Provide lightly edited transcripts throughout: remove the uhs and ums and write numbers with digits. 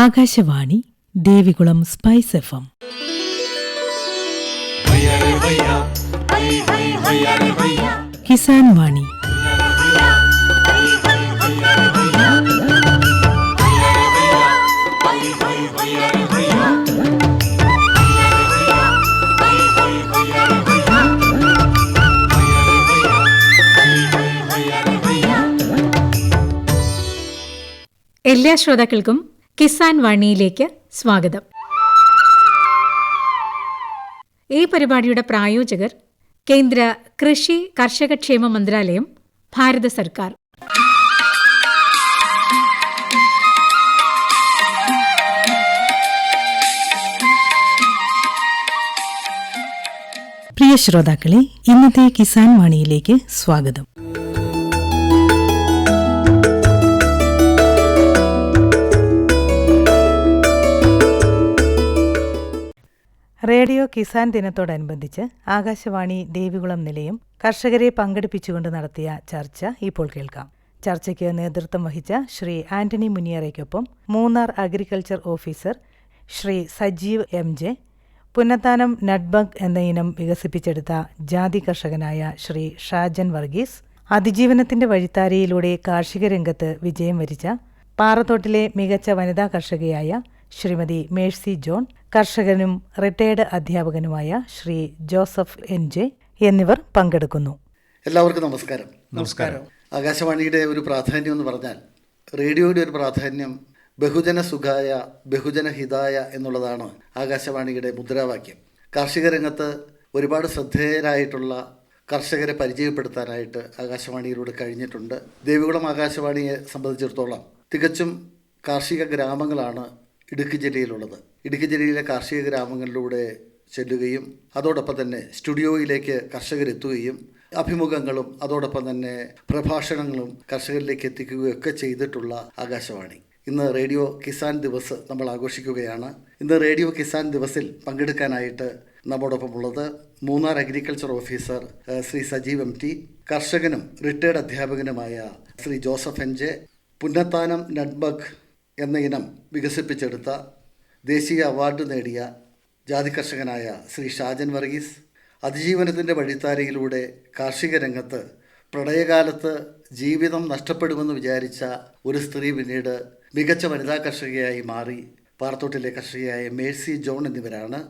Akashvani Devikulam spice FM. Kisan വാണി. എല്ലാ ശ്രോതാക്കൾക്കും കിസാൻ വാണിയിലേക്ക് സ്വാഗതം. ഈ പരിപാടിയുടെ പ്രായോജകർ കേന്ദ്ര കൃഷി കർഷകക്ഷേമ മന്ത്രാലയം, ഭാരത സർക്കാർ. പ്രിയ ശ്രോതാക്കളെ, ഇന്നത്തെ കിസാൻ വാണിയിലേക്ക് സ്വാഗതം. റേഡിയോ കിസാൻ ദിനത്തോടനുബന്ധിച്ച് ആകാശവാണി ദേവികുളം നിലയം കർഷകരെ പങ്കെടുപ്പിച്ചുകൊണ്ട് നടത്തിയ ചർച്ച ഇപ്പോൾ കേൾക്കാം. ചർച്ചയ്ക്ക് നേതൃത്വം വഹിച്ച ശ്രീ ആന്റണി മുനിയറയ്ക്കൊപ്പം Munnar agriculture officer Shri Sajeev MJ, Punnathanam nutmeg എന്ന ഇനം വികസിപ്പിച്ചെടുത്ത ജാതി കർഷകനായ ശ്രീ ഷാജൻ വർഗീസ്, അതിജീവനത്തിന്റെ വഴിത്താരയിലൂടെ കാർഷിക രംഗത്ത് വിജയം വരിച്ച പാറത്തോട്ടിലെ മികച്ച വനിതാ കർഷകയായ ശ്രീമതി മേഴ്സി ജോൺ, കർഷകനും റിട്ടയർഡ് അധ്യാപകനുമായ ശ്രീ ജോസഫ് NJ എന്നിവർ പങ്കെടുക്കുന്നു. എല്ലാവർക്കും നമസ്കാരം. നമസ്കാരം. ആകാശവാണിയുടെ ഒരു പ്രാധാന്യം എന്ന് പറഞ്ഞാൽ, റേഡിയോയുടെ ഒരു പ്രാധാന്യം ബഹുജന സുഖായ ബഹുജന ഹിതായ എന്നുള്ളതാണ് ആകാശവാണിയുടെ മുദ്രാവാക്യം. കാർഷിക രംഗത്ത് ഒരുപാട് ശ്രദ്ധേയരായിട്ടുള്ള കർഷകരെ പരിചയപ്പെടുത്താനായിട്ട് ആകാശവാണിയിലൂടെ കഴിഞ്ഞിട്ടുണ്ട്. ദേവികുളം ആകാശവാണിയെ സംബന്ധിച്ചിടത്തോളം തികച്ചും കാർഷിക ഗ്രാമങ്ങളാണ് ഇടുക്കി ജില്ലയിലുള്ളത്. ഇടുക്കി ജില്ലയിലെ കാർഷിക ഗ്രാമങ്ങളിലൂടെ ചെല്ലുകയും അതോടൊപ്പം തന്നെ സ്റ്റുഡിയോയിലേക്ക് കർഷകരെത്തുകയും അഭിമുഖങ്ങളും അതോടൊപ്പം തന്നെ പ്രഭാഷണങ്ങളും കർഷകരിലേക്ക് എത്തിക്കുകയും ഒക്കെ ചെയ്തിട്ടുള്ള ആകാശവാണി ഇന്ന് റേഡിയോ കിസാൻ ദിവസ് നമ്മൾ ആഘോഷിക്കുകയാണ്. ഇന്ന് റേഡിയോ കിസാൻ ദിവസിൽ പങ്കെടുക്കാനായിട്ട് നമ്മോടൊപ്പം ഉള്ളത് Munnar agriculture officer Shri Sajeev MT, കർഷകനും റിട്ടയർഡ് അധ്യാപകനുമായ ശ്രീ ജോസഫ് NJ, പുന്നത്താനം നട്ബഗ് എന്ന ഇനം വികസിപ്പിച്ചെടുത്ത ദേശീയ അവാർഡ് നേടിയ ജാതി കർഷകനായ ശ്രീ ഷാജൻ വർഗീസ്, അതിജീവനത്തിൻ്റെ വഴിത്താരയിലൂടെ കാർഷിക രംഗത്ത് പ്രളയകാലത്ത് ജീവിതം നഷ്ടപ്പെടുമെന്ന് വിചാരിച്ച ഒരു സ്ത്രീ പിന്നീട് മികച്ച വനിതാ കർഷകയായി മാറി പാറത്തോട്ടിലെ കർഷകയായ മേഴ്സി ജോൺ എന്നിവരാണ്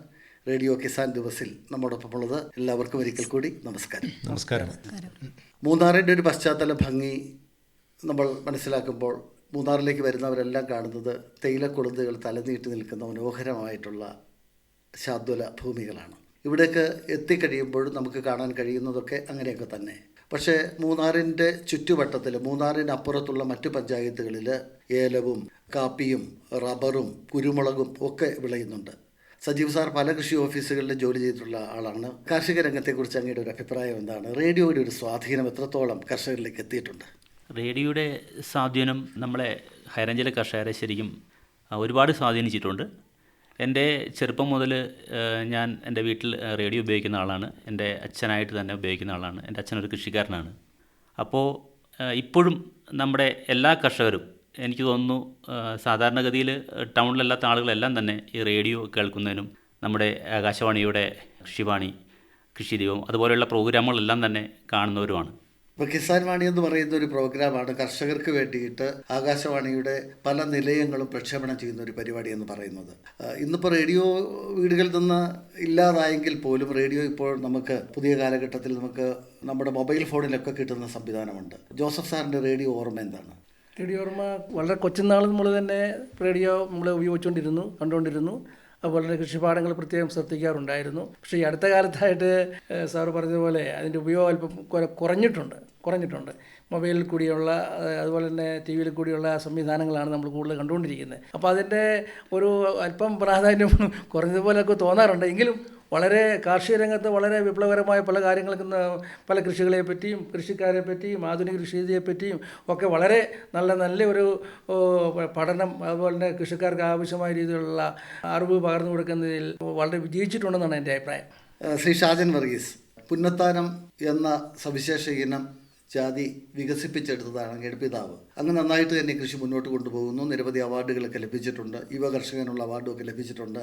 റേഡിയോ കിസാൻ ദിവസിൽ നമ്മോടൊപ്പമുള്ളത്. എല്ലാവർക്കും ഒരിക്കൽ കൂടി നമസ്കാരം. നമസ്കാരം. മൂന്നാറിൻ്റെ ഒരു പശ്ചാത്തല ഭംഗി നമ്മൾ മനസ്സിലാക്കുമ്പോൾ മൂന്നാറിലേക്ക് വരുന്നവരെല്ലാം കാണുന്നത് തേയിലക്കൊളുന്തുകൾ തലനീട്ടി നിൽക്കുന്ന മനോഹരമായിട്ടുള്ള ശാദ്വല ഭൂമികളാണ്. ഇവിടേക്ക് എത്തിക്കഴിയുമ്പോഴും നമുക്ക് കാണാൻ കഴിയുന്നതൊക്കെ അങ്ങനെയൊക്കെ തന്നെ. പക്ഷേ മൂന്നാറിൻ്റെ ചുറ്റുവട്ടത്തിൽ, മൂന്നാറിന് അപ്പുറത്തുള്ള മറ്റു പഞ്ചായത്തുകളിൽ ഏലവും കാപ്പിയും റബ്ബറും കുരുമുളകും ഒക്കെ വിളയുന്നുണ്ട്. സജീവ് സാർ പല കൃഷി ഓഫീസുകളിൽ ജോലി ചെയ്തിട്ടുള്ള ആളാണ്. കാർഷിക രംഗത്തെക്കുറിച്ച് അങ്ങയുടെ ഒരു അഭിപ്രായം എന്താണ്? റേഡിയോയുടെ ഒരു സ്വാധീനം എത്രത്തോളം കർഷകരിലേക്ക് എത്തിയിട്ടുണ്ട്? റേഡിയോയുടെ സ്വാധീനം നമ്മളെ ഹൈറേഞ്ചിലെ കർഷകരെ ശരിക്കും ഒരുപാട് സ്വാധീനിച്ചിട്ടുണ്ട്. എൻ്റെ ചെറുപ്പം മുതൽ ഞാൻ എൻ്റെ വീട്ടിൽ റേഡിയോ ഉപയോഗിക്കുന്ന ആളാണ്. എൻ്റെ അച്ഛനായിട്ട് തന്നെ ഉപയോഗിക്കുന്ന ആളാണ്. എൻ്റെ അച്ഛനൊരു കൃഷിക്കാരനാണ്. അപ്പോൾ ഇപ്പോഴും നമ്മുടെ എല്ലാ കർഷകരും, എനിക്ക് തോന്നുന്നു സാധാരണഗതിയിൽ ടൗണിലല്ലാത്ത ആളുകളെല്ലാം തന്നെ ഈ റേഡിയോ കേൾക്കുന്നതിനും നമ്മുടെ ആകാശവാണിയുടെ കൃഷിവാണി, കൃഷിദീപം അതുപോലെയുള്ള പ്രോഗ്രാമുകളെല്ലാം തന്നെ കാണുന്നവരുമാണ്. ഇപ്പോൾ കിസാൻ വാണി എന്ന് പറയുന്ന ഒരു പ്രോഗ്രാമാണ് കർഷകർക്ക് വേണ്ടിയിട്ട് ആകാശവാണിയുടെ പല നിലയങ്ങളും പ്രക്ഷേപണം ചെയ്യുന്ന ഒരു പരിപാടി എന്ന് പറയുന്നത്. ഇന്നിപ്പോൾ റേഡിയോ വീടുകളിൽ നിന്ന് ഇല്ലാതായെങ്കിൽ പോലും റേഡിയോ ഇപ്പോൾ നമുക്ക് പുതിയ കാലഘട്ടത്തിൽ നമുക്ക് നമ്മുടെ മൊബൈൽ ഫോണിലൊക്കെ കിട്ടുന്ന സംവിധാനമുണ്ട്. ജോസഫ് സാറിൻ്റെ റേഡിയോ ഓർമ്മ എന്താണ്? റേഡിയോ ഓർമ്മ വളരെ കൊച്ചുനാൾ നമ്മൾ തന്നെ റേഡിയോ നമ്മൾ ഉപയോഗിച്ചുകൊണ്ടിരുന്നു, കണ്ടുകൊണ്ടിരുന്നു. അതുപോലെ കൃഷിപാഠങ്ങൾ പ്രത്യേകം ശ്രദ്ധിക്കാറുണ്ടായിരുന്നു. പക്ഷേ ഈ അടുത്ത കാലത്തായിട്ട് സാറ് പറഞ്ഞതുപോലെ അതിൻ്റെ ഉപയോഗം അല്പം കുറഞ്ഞിട്ടുണ്ട്. മൊബൈലിൽ കൂടിയുള്ള അതുപോലെ തന്നെ TV യിൽ കൂടിയുള്ള സംവിധാനങ്ങളാണ് നമ്മൾ കൂടുതൽ കണ്ടുകൊണ്ടിരിക്കുന്നത്. അപ്പോൾ അതിൻ്റെ ഒരു അല്പം പ്രാധാന്യം കുറഞ്ഞതുപോലെയൊക്കെ തോന്നാറുണ്ട്. എങ്കിലും വളരെ കാർഷിക രംഗത്ത് വളരെ വിപ്ലവകരമായ പല കാര്യങ്ങൾക്കും, പല കൃഷികളെപ്പറ്റിയും കൃഷിക്കാരെ പറ്റിയും ആധുനിക കൃഷിരീതിയെപ്പറ്റിയും ഒക്കെ വളരെ നല്ലൊരു പഠനം, അതുപോലെ തന്നെ കൃഷിക്കാർക്ക് ആവശ്യമായ രീതിയിലുള്ള അറിവ് പകർന്നു കൊടുക്കുന്നതിൽ വളരെ വിജയിച്ചിട്ടുണ്ടെന്നാണ് എൻ്റെ അഭിപ്രായം. ശ്രീ ഷാജൻ വർഗീസ്, പുന്നത്താനം എന്ന സവിശേഷ ഇനം ജാതി വികസിപ്പിച്ചെടുത്തതാണ് അങ്ങയുടെ പിതാവ്. അങ്ങ് നന്നായിട്ട് തന്നെ കൃഷി മുന്നോട്ട് കൊണ്ടുപോകുന്നു. നിരവധി അവാർഡുകളൊക്കെ ലഭിച്ചിട്ടുണ്ട്. യുവ കർഷകനുള്ള അവാർഡുമൊക്കെ ലഭിച്ചിട്ടുണ്ട്.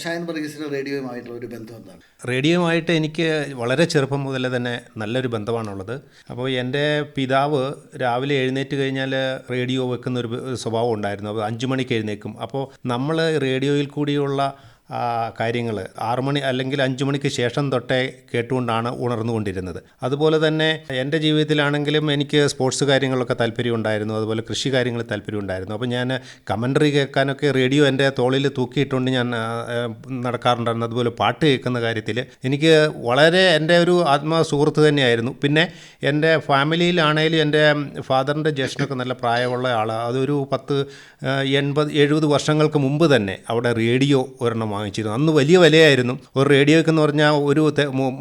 ഷൈൻ വർഗീസിന് റേഡിയോയുമായിട്ടുള്ള ഒരു ബന്ധം എന്താണ്? റേഡിയോയുമായിട്ട് എനിക്ക് വളരെ ചെറുപ്പം മുതൽ തന്നെ നല്ലൊരു ബന്ധമാണുള്ളത്. അപ്പോൾ എൻ്റെ പിതാവ് രാവിലെ എഴുന്നേറ്റ് കഴിഞ്ഞാൽ റേഡിയോ വെക്കുന്നൊരു സ്വഭാവം ഉണ്ടായിരുന്നു. അപ്പോൾ 5 മണിക്ക് എഴുന്നേക്കും. അപ്പോൾ നമ്മൾ റേഡിയോയിൽ കൂടിയുള്ള കാര്യങ്ങൾ 6 മണി അല്ലെങ്കിൽ 5 മണിക്ക് ശേഷം തൊട്ടേ കേട്ടുകൊണ്ടാണ് ഉണർന്നുകൊണ്ടിരുന്നത്. അതുപോലെ തന്നെ എൻ്റെ ജീവിതത്തിലാണെങ്കിലും എനിക്ക് സ്പോർട്സ് കാര്യങ്ങളൊക്കെ താല്പര്യമുണ്ടായിരുന്നു. അതുപോലെ കൃഷി കാര്യങ്ങളിൽ താല്പര്യമുണ്ടായിരുന്നു. അപ്പോൾ ഞാൻ കമൻ്ററി കേൾക്കാനൊക്കെ റേഡിയോ എൻ്റെ തോളിൽ തൂക്കിയിട്ടുകൊണ്ട് ഞാൻ നടക്കാറുണ്ടായിരുന്നു. അതുപോലെ പാട്ട് കേൾക്കുന്ന കാര്യത്തിൽ എനിക്ക് വളരെ എൻ്റെ ഒരു ആത്മ സുഹൃത്ത് തന്നെയായിരുന്നു. പിന്നെ എൻ്റെ ഫാമിലിയിലാണെങ്കിലും എൻ്റെ ഫാദറിൻ്റെ ജ്യേഷ്ഠനൊക്കെ നല്ല പ്രായമുള്ള ആളാണ്. അതൊരു 80-70 വർഷങ്ങൾക്ക് മുമ്പ് തന്നെ അവിടെ റേഡിയോ ഒരെണ്ണം വാങ്ങിച്ചിരുന്നു. അന്ന് വലിയ വിലയായിരുന്നു. ഒരു റേഡിയോയ്ക്ക് എന്ന് പറഞ്ഞാൽ ഒരു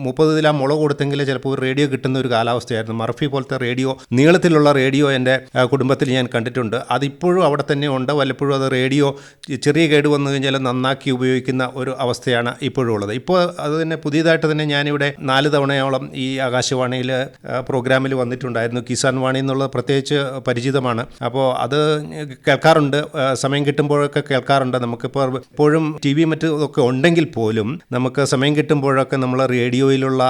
30 കിലോ മുളക് കൊടുത്തെങ്കിൽ ചിലപ്പോൾ ഒരു റേഡിയോ കിട്ടുന്ന ഒരു കാലാവസ്ഥയായിരുന്നു. മർഫി പോലത്തെ റേഡിയോ, നീളത്തിലുള്ള റേഡിയോ എൻ്റെ കുടുംബത്തിൽ ഞാൻ കണ്ടിട്ടുണ്ട്. അതിപ്പോഴും അവിടെ തന്നെ ഉണ്ട്. വല്ലപ്പോഴും അത് റേഡിയോ ചെറിയ കേട് വന്നു കഴിഞ്ഞാൽ നന്നാക്കി ഉപയോഗിക്കുന്ന ഒരു അവസ്ഥയാണ് ഇപ്പോഴും ഉള്ളത്. ഇപ്പോൾ അത് തന്നെ പുതിയതായിട്ട് തന്നെ ഞാനിവിടെ 4 തവണയോളം ഈ ആകാശവാണിയിൽ പ്രോഗ്രാമിൽ വന്നിട്ടുണ്ടായിരുന്നു. കിസാൻ വാണി എന്നുള്ളത് പ്രത്യേകിച്ച് പരിചിതമാണ്. അപ്പോൾ അത് കേൾക്കാറുണ്ട്. സമയം കിട്ടുമ്പോഴൊക്കെ കേൾക്കാറുണ്ട്. നമുക്കിപ്പോൾ എപ്പോഴും TV മറ്റ് ഒക്കെ ഉണ്ടെങ്കിൽ പോലും നമുക്ക് സമയം കിട്ടുമ്പോഴൊക്കെ നമ്മൾ റേഡിയോയിലുള്ള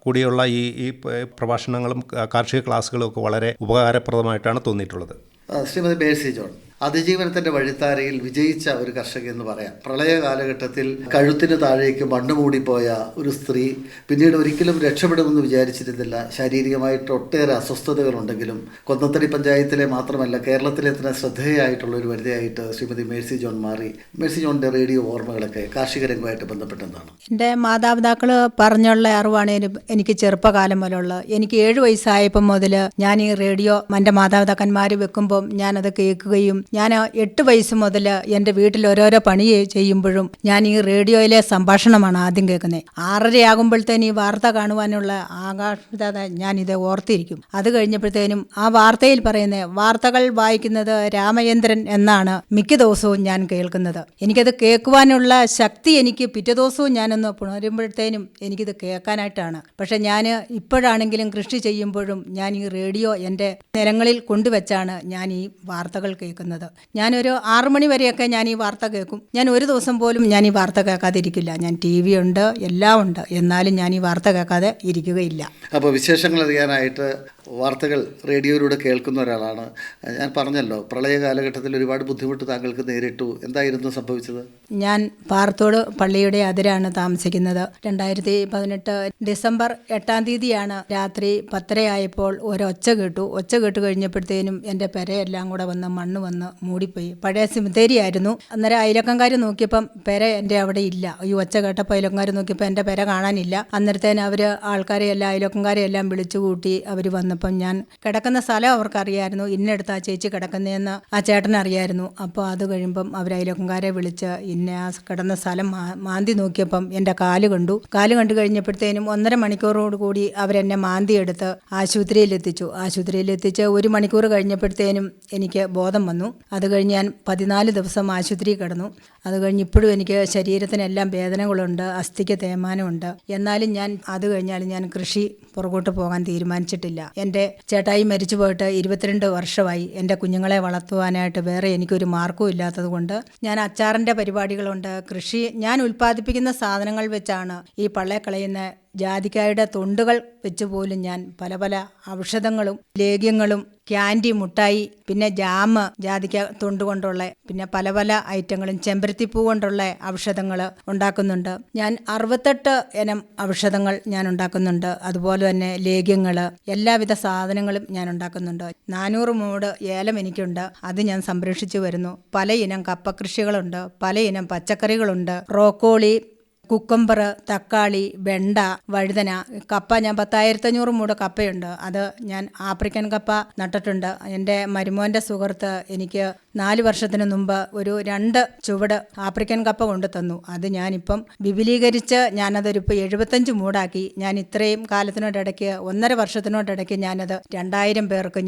കൂടിയുള്ള ഈ പ്രഭാഷണങ്ങളും കാർഷിക ക്ലാസ്സുകളും ഒക്കെ വളരെ ഉപകാരപ്രദമായിട്ടാണ് തോന്നിയിട്ടുള്ളത്. ശ്രീമതി മേഴ്സി ജോൺ, അതിജീവനത്തിൻ്റെ വഴിത്താരയിൽ വിജയിച്ച ഒരു കർഷക എന്ന് പറയാം. പ്രളയ കാലഘട്ടത്തിൽ കഴുത്തിന് താഴേക്ക് മണ്ണ് മൂടിപ്പോയ ഒരു സ്ത്രീ പിന്നീട് ഒരിക്കലും രക്ഷപ്പെടുമെന്ന് വിചാരിച്ചിരുന്നില്ല. ശാരീരികമായിട്ട് ഒട്ടേറെ അസ്വസ്ഥതകളുണ്ടെങ്കിലും കൊന്നത്തടി പഞ്ചായത്തിലെ മാത്രമല്ല കേരളത്തിലെ തന്നെ ശ്രദ്ധേയമായിട്ടുള്ള ഒരു വനിതയായിട്ട് ശ്രീമതി മേഴ്സി ജോൺ മാറി. മേഴ്സി ജോണിൻ്റെ റേഡിയോ ഓർമ്മകളൊക്കെ കാർഷിക രംഗമായിട്ട് ബന്ധപ്പെട്ടെന്താണ്? എൻ്റെ മാതാപിതാക്കൾ പറഞ്ഞുള്ള അറിവാണ് എനിക്ക് ചെറുപ്പകാലം മുതലുള്ള. എനിക്ക് 7 വയസ്സായപ്പം മുതൽ ഞാൻ ഈ റേഡിയോ എൻ്റെ മാതാപിതാക്കന്മാർ വെക്കുമ്പം ഞാനത് കേൾക്കുകയും ഞാൻ 8 വയസ്സ് മുതൽ എൻ്റെ വീട്ടിൽ ഓരോരോ പണി ചെയ്യുമ്പോഴും ഞാൻ ഈ റേഡിയോയിലെ സംഭാഷണമാണ് ആദ്യം കേൾക്കുന്നത്. 6:30 ആകുമ്പോഴത്തേനും ഈ വാർത്ത കാണുവാനുള്ള ആകാംക്ഷത ഞാനിത് ഓർത്തിരിക്കും. അത് കഴിഞ്ഞപ്പോഴത്തേനും ആ വാർത്തയിൽ പറയുന്ന വാർത്തകൾ വായിക്കുന്നത് രാമചന്ദ്രൻ എന്നാണ് മിക്ക ദിവസവും ഞാൻ കേൾക്കുന്നത്. എനിക്കത് കേൾക്കുവാനുള്ള ശക്തി എനിക്ക് പിറ്റേ ദിവസവും ഞാനൊന്ന് പുണരുമ്പോഴത്തേനും എനിക്കിത് കേൾക്കാനായിട്ടാണ്. പക്ഷെ ഞാൻ ഇപ്പോഴാണെങ്കിലും കൃഷി ചെയ്യുമ്പോഴും ഞാൻ ഈ റേഡിയോ എൻ്റെ നിലങ്ങളിൽ കൊണ്ടുവച്ചാണ് ഞാൻ ഈ വാർത്തകൾ കേൾക്കുന്നത്. ഞാനൊരു 6 മണി വരെയൊക്കെ ഞാൻ ഈ വാർത്ത കേൾക്കും. ഞാൻ ഒരു ദിവസം പോലും ഞാൻ ഈ വാർത്ത കേൾക്കാതിരിക്കില്ല. ഞാൻ TV ഉണ്ട്, എല്ലാം ഉണ്ട്, എന്നാലും ഞാൻ ഈ വാർത്ത കേൾക്കാതെ ഇരിക്കുകയില്ല. അപ്പോൾ വിശേഷങ്ങൾ അറിയാനായിട്ട് വാർത്തകൾ റേഡിയോയിലൂടെ കേൾക്കുന്ന ഒരാളാണ്. ഞാൻ പറഞ്ഞല്ലോ, പ്രളയ കാലഘട്ടത്തിൽ ഒരുപാട് ബുദ്ധിമുട്ട് താങ്കൾക്ക് നേരിട്ടു. എന്തായിരുന്നു സംഭവിച്ചത്? ഞാൻ പാറത്തോട് പള്ളിയുടെ അതിരാണ് താമസിക്കുന്നത്. 2018 ഡിസംബർ 8-ാം തീയതിയാണ് രാത്രി 10:30 ആയപ്പോൾ ഒരൊച്ച കേട്ടു. ഒച്ച കേട്ട് കഴിഞ്ഞപ്പോഴത്തേനും എൻ്റെ പെരയെല്ലാം കൂടെ മണ്ണ് വന്ന് മൂടിപ്പോയി. പഴയ സിമിത്തേരി ആയിരുന്നു. അന്നേരം അയലക്കംകാർ നോക്കിയപ്പം പെര എൻ്റെ അവിടെ ഇല്ല. ഈ ഒച്ച കേട്ടപ്പോൾ അയലക്കംകാർ നോക്കിയപ്പോൾ എൻ്റെ പെര കാണാനില്ല. അന്നേരത്തേന് അവർ ആൾക്കാരെയെല്ലാം അയലക്കംകാരെയെല്ലാം വിളിച്ചു കൂട്ടി അവർ വന്നപ്പം ഞാൻ കിടക്കുന്ന സ്ഥലം അവർക്കറിയായിരുന്നു. ഇന്നെടുത്ത് ആ ചേച്ചി കിടക്കുന്നതെന്ന് ആ ചേട്ടനറിയായിരുന്നു. അപ്പോൾ അത് കഴിയുമ്പം അവർ അയലക്കംകാരെ വിളിച്ച് ഇന്നെ ആ കിടന്ന സ്ഥലം മാന്തി നോക്കിയപ്പം എൻ്റെ കാല് കണ്ടു. കാല് കണ്ടു കഴിഞ്ഞപ്പോഴത്തേനും 1.5 മണിക്കൂറോട് കൂടി അവരെന്നെ മാന്തി എടുത്ത് ആശുപത്രിയിലെത്തിച്ചു. ആശുപത്രിയിലെത്തിച്ച് 1 മണിക്കൂർ കഴിഞ്ഞപ്പോഴത്തേനും എനിക്ക് ബോധം വന്നു. അത് കഴിഞ്ഞ് ഞാൻ 14 ദിവസം ആശുപത്രിയിൽ കിടന്നു. അത് കഴിഞ്ഞ് ഇപ്പോഴും എനിക്ക് ശരീരത്തിനെല്ലാം വേദനകളുണ്ട്, അസ്ഥിക്ക് തേയ്മാനമുണ്ട്. എന്നാലും ഞാൻ അത് കഴിഞ്ഞാലും ഞാൻ കൃഷി പുറകോട്ട് പോകാൻ തീരുമാനിച്ചിട്ടില്ല. എൻ്റെ ചേട്ടായി മരിച്ചു പോയിട്ട് 22 വർഷമായി. എൻ്റെ കുഞ്ഞുങ്ങളെ വളർത്തുവാനായിട്ട് വേറെ എനിക്കൊരു മാർഗവും ഇല്ലാത്തത് കൊണ്ട് ഞാൻ അച്ചാറിൻ്റെ പരിപാടികളുണ്ട്. കൃഷി ഞാൻ ഉൽപ്പാദിപ്പിക്കുന്ന സാധനങ്ങൾ വെച്ചാണ് ഈ പള്ളയെ ജാതിക്കായുടെ തൊണ്ടുകൾ വെച്ച് പോലും ഞാൻ പല പല ഔഷധങ്ങളും ലേഗ്യങ്ങളും ക്യാൻഡി മുട്ടായി പിന്നെ ജാമ് ജാതിക്ക തൊണ്ട് കൊണ്ടുള്ള പിന്നെ പല പല ഐറ്റങ്ങളും ചെമ്പരത്തിപ്പൂ കൊണ്ടുള്ള ഔഷധങ്ങൾ ഉണ്ടാക്കുന്നുണ്ട്. ഞാൻ 68 ഇനം ഔഷധങ്ങൾ ഞാൻ ഉണ്ടാക്കുന്നുണ്ട്. അതുപോലെ തന്നെ ലേഗ്യങ്ങൾ എല്ലാവിധ സാധനങ്ങളും ഞാൻ ഉണ്ടാക്കുന്നുണ്ട്. 400 മൂട് ഏലം എനിക്കുണ്ട്. അത് ഞാൻ സംരക്ഷിച്ചു വരുന്നു. പല ഇനം കപ്പ കൃഷികളുണ്ട്, പല ഇനം പച്ചക്കറികളുണ്ട്, ബ്രോക്കോളി, കുക്കമ്പർ, തക്കാളി, വെണ്ട, വഴുതന, കപ്പ. ഞാൻ 10,500 മൂട് കപ്പയുണ്ട്. അത് ഞാൻ ആഫ്രിക്കൻ കപ്പ നട്ടിട്ടുണ്ട്. എൻ്റെ മരുമോൻ്റെ സുഹൃത്ത് എനിക്ക് 4 വർഷത്തിന് മുമ്പ് ഒരു 2 ചുവട് ആഫ്രിക്കൻ കപ്പ കൊണ്ടു തന്നു. അത് ഞാനിപ്പം വിപുലീകരിച്ച് ഞാനതൊരു 75 മൂടാക്കി. ഞാൻ ഇത്രയും കാലത്തിനോടിടയ്ക്ക് 1.5 വർഷത്തിനോടിടയ്ക്ക് ഞാനത് 2000 പേർക്ക്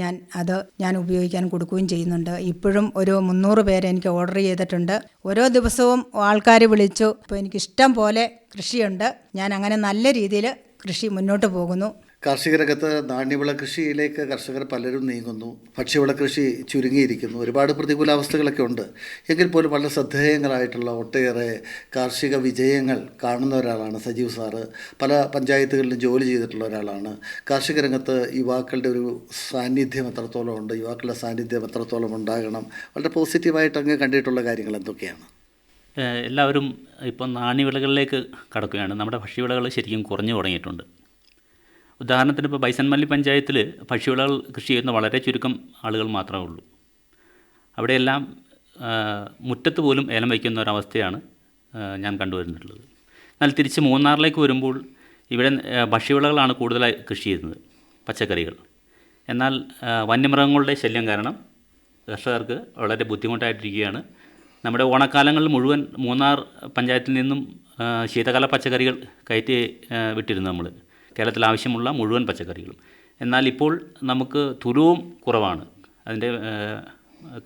ഞാൻ ഉപയോഗിക്കാൻ കൊടുക്കുകയും ചെയ്യുന്നുണ്ട്. ഇപ്പോഴും ഒരു 300 പേര് എനിക്ക് ഓർഡർ ചെയ്തിട്ടുണ്ട്. ഓരോ ദിവസവും ആൾക്കാർ വിളിച്ചു. ഇപ്പോൾ എനിക്കിഷ്ടം പോലെ കൃഷിയുണ്ട്. ഞാൻ അങ്ങനെ നല്ല രീതിയിൽ കൃഷി മുന്നോട്ട് പോകുന്നു. കാർഷിക രംഗത്ത് നാണ്യവിള കൃഷിയിലേക്ക് കർഷകർ പലരും നീങ്ങുന്നു. ഭക്ഷ്യവിള കൃഷി ചുരുങ്ങിയിരിക്കുന്നു. ഒരുപാട് പ്രതികൂലാവസ്ഥകളൊക്കെ ഉണ്ട്. എങ്കിൽ പോലും വളരെ ശ്രദ്ധേയങ്ങളായിട്ടുള്ള ഒട്ടേറെ കാർഷിക വിജയങ്ങൾ കാണുന്ന ഒരാളാണ് സജീവ് സാറ്. പല പഞ്ചായത്തുകളിലും ജോലി ചെയ്തിട്ടുള്ള ഒരാളാണ്. കാർഷിക രംഗത്ത് യുവാക്കളുടെ ഒരു സാന്നിധ്യം എത്രത്തോളം ഉണ്ട്, യുവാക്കളുടെ സാന്നിധ്യം എത്രത്തോളം ഉണ്ടാകണം, വളരെ പോസിറ്റീവായിട്ട് അങ്ങ് കണ്ടിട്ടുള്ള കാര്യങ്ങൾ എന്തൊക്കെയാണ്? എല്ലാവരും ഇപ്പം നാണ്യവിളകളിലേക്ക് കടക്കുകയാണ്. നമ്മുടെ ഭക്ഷ്യവിളകൾ ശരിക്കും കുറഞ്ഞു തുടങ്ങിയിട്ടുണ്ട്. ഉദാഹരണത്തിന് ഇപ്പോൾ ബൈസൺമല്ലി പഞ്ചായത്തിൽ ഭക്ഷ്യവിളകൾ കൃഷി ചെയ്യുന്ന വളരെ ചുരുക്കം ആളുകൾ മാത്രമേ ഉള്ളൂ. അവിടെയെല്ലാം മുറ്റത്ത് പോലും ഏലം വയ്ക്കുന്ന ഒരവസ്ഥയാണ് ഞാൻ കണ്ടുവരുന്നിട്ടുള്ളത്. എന്നാൽ തിരിച്ച് മൂന്നാറിലേക്ക് വരുമ്പോൾ ഇവിടെ ഭക്ഷ്യവിളകളാണ് കൂടുതലായി കൃഷി ചെയ്യുന്നത്, പച്ചക്കറികൾ. എന്നാൽ വന്യമൃഗങ്ങളുടെ ശല്യം കാരണം കർഷകർക്ക് വളരെ ബുദ്ധിമുട്ടായിട്ടിരിക്കുകയാണ്. നമ്മുടെ ഓണക്കാലങ്ങളിൽ മുഴുവൻ മൂന്നാർ പഞ്ചായത്തിൽ നിന്നും ശീതകാല പച്ചക്കറികൾ കയറ്റി വിട്ടിരുന്നു നമ്മൾ, കേരളത്തിൽ ആവശ്യമുള്ള മുഴുവൻ പച്ചക്കറികളും. എന്നാൽ ഇപ്പോൾ നമുക്ക് തുലവും കുറവാണ്. അതിൻ്റെ